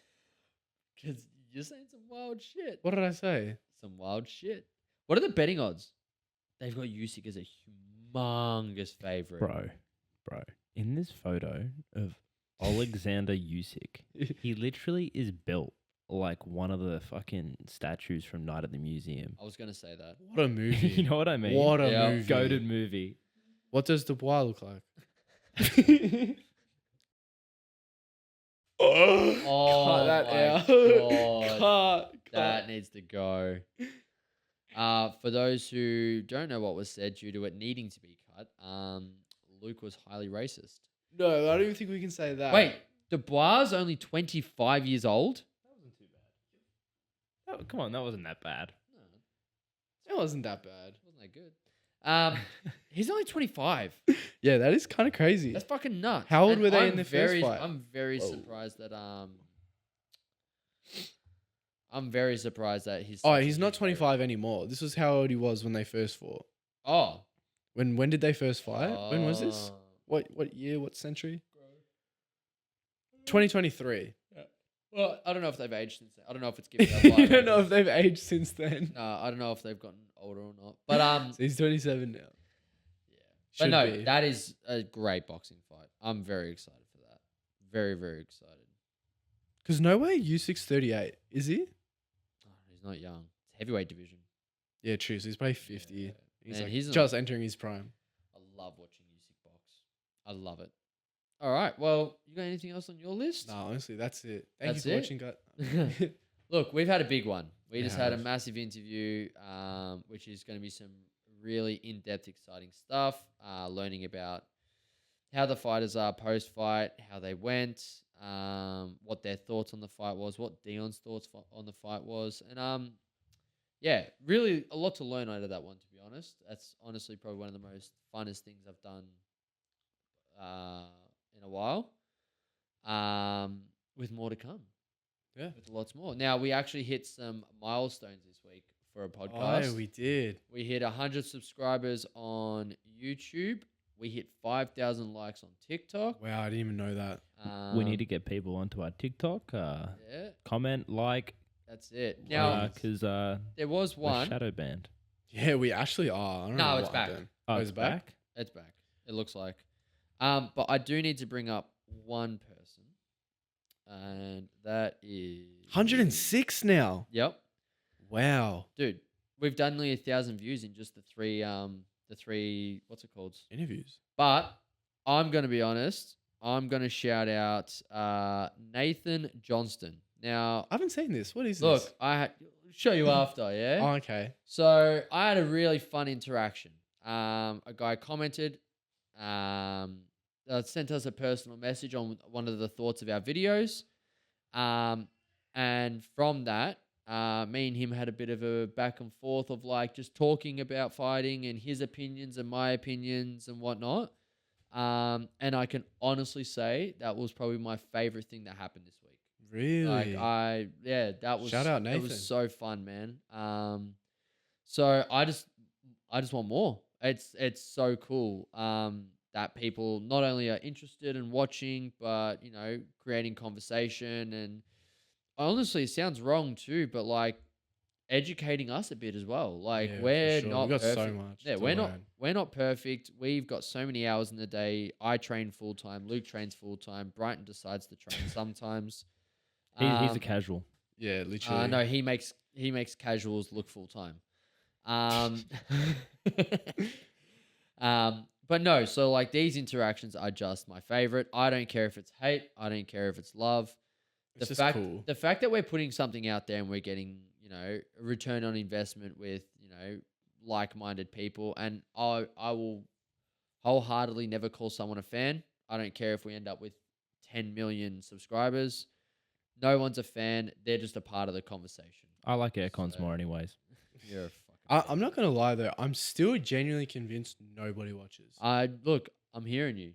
Because you're saying some wild shit. What did I say? Some wild shit. What are the betting odds? They've got Usyk as a humongous favorite. Bro. In this photo of Alexander Usyk, he literally is built like one of the fucking statues from Night at the Museum. I was going to say that. What a movie. You know what I mean? What a Yeah. movie. Goated movie. What does Dubois look like? Oh cut that my out. God. That needs to go. For those who don't know what was said due to it needing to be cut, Luke was highly racist. No, I don't even think we can say that. Wait, Dubois only 25 years old? That wasn't too bad. Oh, come on, that wasn't that bad. No, it wasn't that bad. wasn't that good. He's only 25. Yeah, that is kind of crazy. That's fucking nuts. How old And were they I'm in the first very, fight? I'm very surprised that I'm very surprised that he's. Oh, such a he's not big 25 anymore. This was how old he was when they first fought. Oh. When did they first fight? When was this? Oh. What year? What century? 2023. Well, I don't know if they've aged since then. I don't know if it's given. You don't know if they've aged since then. No, I don't know if they've gotten older or not. But So he's 27 now. yeah. But no, be. that is a great boxing fight. I'm very excited for that. Very, very excited. Because no way U638, is he? Oh, he's not young. It's heavyweight division. Yeah, true. So he's probably 50. Yeah. He's Man, like he's just entering his prime. I love watching Usyk box. I love it. All right. Well, you got anything else on your list? No, honestly, that's it. Thank That's you for it? watching, guys. Look, we've had a big one. We We just had a have. massive interview, which is going to be some really in-depth, exciting stuff. Learning about how the fighters are post-fight, how they went, what their thoughts on the fight was, what Dion's thoughts on the fight was, and yeah, really a lot to learn out of that one. To be honest, that's honestly probably one of the most funnest things I've done in a while. With more to come. Yeah. With lots more. Now, we actually hit some milestones this week for a podcast. Oh, we did. We hit 100 subscribers on YouTube. We hit 5,000 likes on TikTok. Wow, I didn't even know that. We need to get people onto our TikTok. Yeah, Comment, like. that's it. Now, Because there was we're one. shadow banned. Yeah, we actually are. I don't No, know it's what back. happened. Oh, it's back? It's back. It looks like. But I do need to bring up one person. And that is 106 now. Yep. Wow. Dude, we've done nearly 1,000 views in just the three what's it called? Interviews. But I'm gonna be honest. I'm gonna shout out Nathan Johnston. Now, I haven't seen this. What is look, this? I'll show you after, yeah. Oh, okay. So I had a really fun interaction. A guy commented, sent us a personal message on one of the thoughts of our videos, and from that, me and him had a bit of a back and forth of like just talking about fighting and his opinions and my opinions and whatnot. And I can honestly say that was probably my favorite thing that happened this week. Really? That was Shout out, It Nathan. was so fun, man. So I just want more. It's so cool. That people not only are interested in watching, but creating conversation, and honestly, it sounds wrong too, but like educating us a bit as well. Like Yeah, for we're sure. not We've got so perfect. much Yeah, to we're learn. not perfect. We've got so many hours in the day. I train full time. Luke trains full time. Brighton decides to train sometimes. He's a casual. Yeah, literally. No, he makes casuals look full time. But no, so like these interactions are just my favorite. I don't care if it's hate. I don't care if it's love. It's just cool. The fact that we're putting something out there and we're getting, a return on investment with, like-minded people, and I will wholeheartedly never call someone a fan. I don't care if we end up with 10 million subscribers. No one's a fan. They're just a part of the conversation. I like aircons So- more anyways. You're a fucking I'm not going to lie, though. I'm still genuinely convinced nobody watches. Look, I'm hearing you.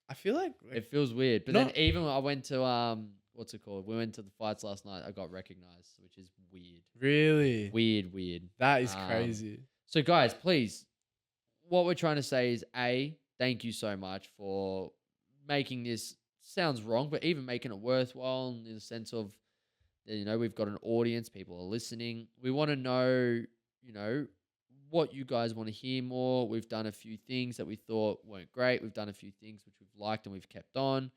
I feel like It feels weird. But No. then even when I went to what's it called? We went to the fights last night. I got recognized, which is weird. really, Weird. that is Um, crazy. So guys, please, what we're trying to say is thank you so much for making this, sounds wrong, but even making it worthwhile in the sense of, we've got an audience, people are listening. We want to know, what you guys want to hear more. We've done a few things that we thought weren't great. We've done a few things which we've liked and we've kept on.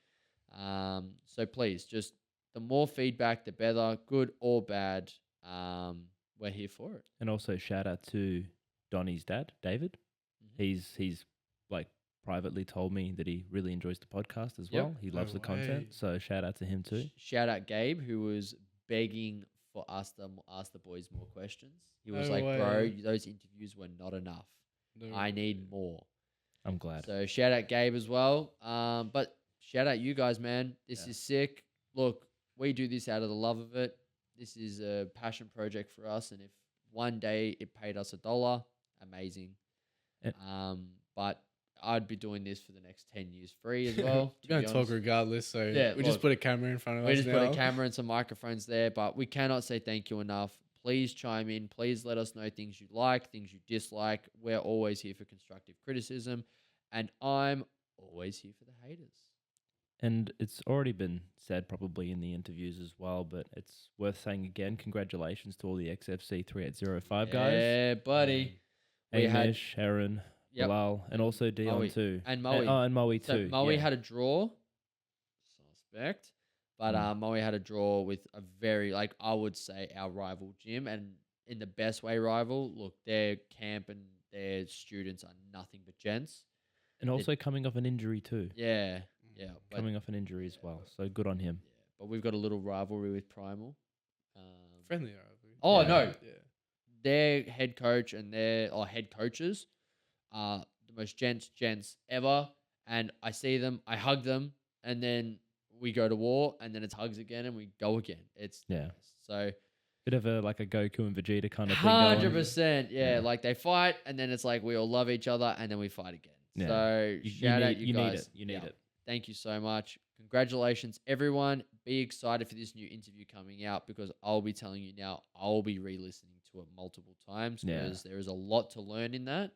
So please, just the more feedback, the better, good or bad. We're here for it. And also shout out to Donnie's dad, David. Mhm. He's like privately told me that he really enjoys the podcast as Yep. well. He No loves the way. content. So shout out to him too. Shout out Gabe, who was begging for us to ask the boys more questions. He was No like, way. bro, those interviews were not enough. No I way. need more. I'm glad. So shout out Gabe as well. But shout out you guys, man. This Yeah. is sick. Look, we do this out of the love of it. This is a passion project for us. And if one day it paid us $1, amazing. But I'd be doing this for the next 10 years free as well. We're going to talk regardless. So we just put a camera in front of us. We just put a camera and some microphones there. But we cannot say thank you enough. Please chime in. Please let us know things you like, things you dislike. We're always here for constructive criticism. And I'm always here for the haters. And it's already been said probably in the interviews as well, but it's worth saying again, congratulations to all the XFC 3805 guys. Yeah, buddy. We had Amish, Aaron, Yep. Bilal, and also Dion Moe. too. And Moe. And Moe So too. Moe yeah. had a draw. Suspect. But Mm. Moe had a draw with a very, like, I would say our rival gym. And in the best way rival, look, their camp and their students are nothing but gents. And also coming off an injury too. Yeah. Yeah. But, Coming off an injury as well. So good on him. yeah, but we've got a little rivalry with Primal. Friendly rivalry. Oh, Yeah. no. Yeah. Their head coach and head coaches are the most gents ever. And I see them, I hug them, and then we go to war, and then it's hugs again, and we go again. It's Yeah. so Bit of a like a Goku and Vegeta kind of thing. going. 100%. Yeah, Yeah. like they fight, and then it's like we all love each other, and then we fight again. Yeah. So shout out you guys. need it. You need Yeah. it. Thank you so much. Congratulations, everyone. Be excited for this new interview coming out because I'll be telling you now, I'll be re-listening to it multiple times Yeah. because there is a lot to learn in that.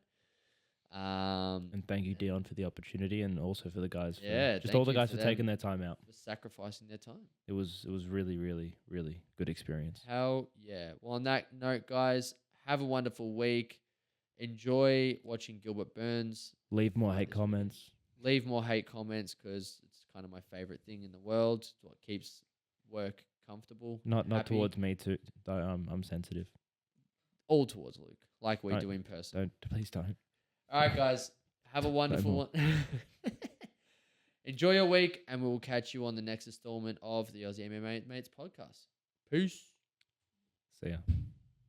And thank you, Dion, for the opportunity, and also for the guys. For, Yeah, just thank all the you guys for for them. taking their time out. For sacrificing their time. It was really, really, really good experience. Hell yeah. Well, on that note, guys, have a wonderful week. Enjoy watching Gilbert Burns. Leave more hate this comments. Leave more hate comments because it's kind of my favorite thing in the world. It's what keeps work comfortable. Not happy. towards me too. Though I'm sensitive. All towards Luke, like we Right. do in person. Please don't. All right, guys. Have a wonderful one. Enjoy your week, and we will catch you on the next installment of the Aussie MMA Mates podcast. Peace. See ya.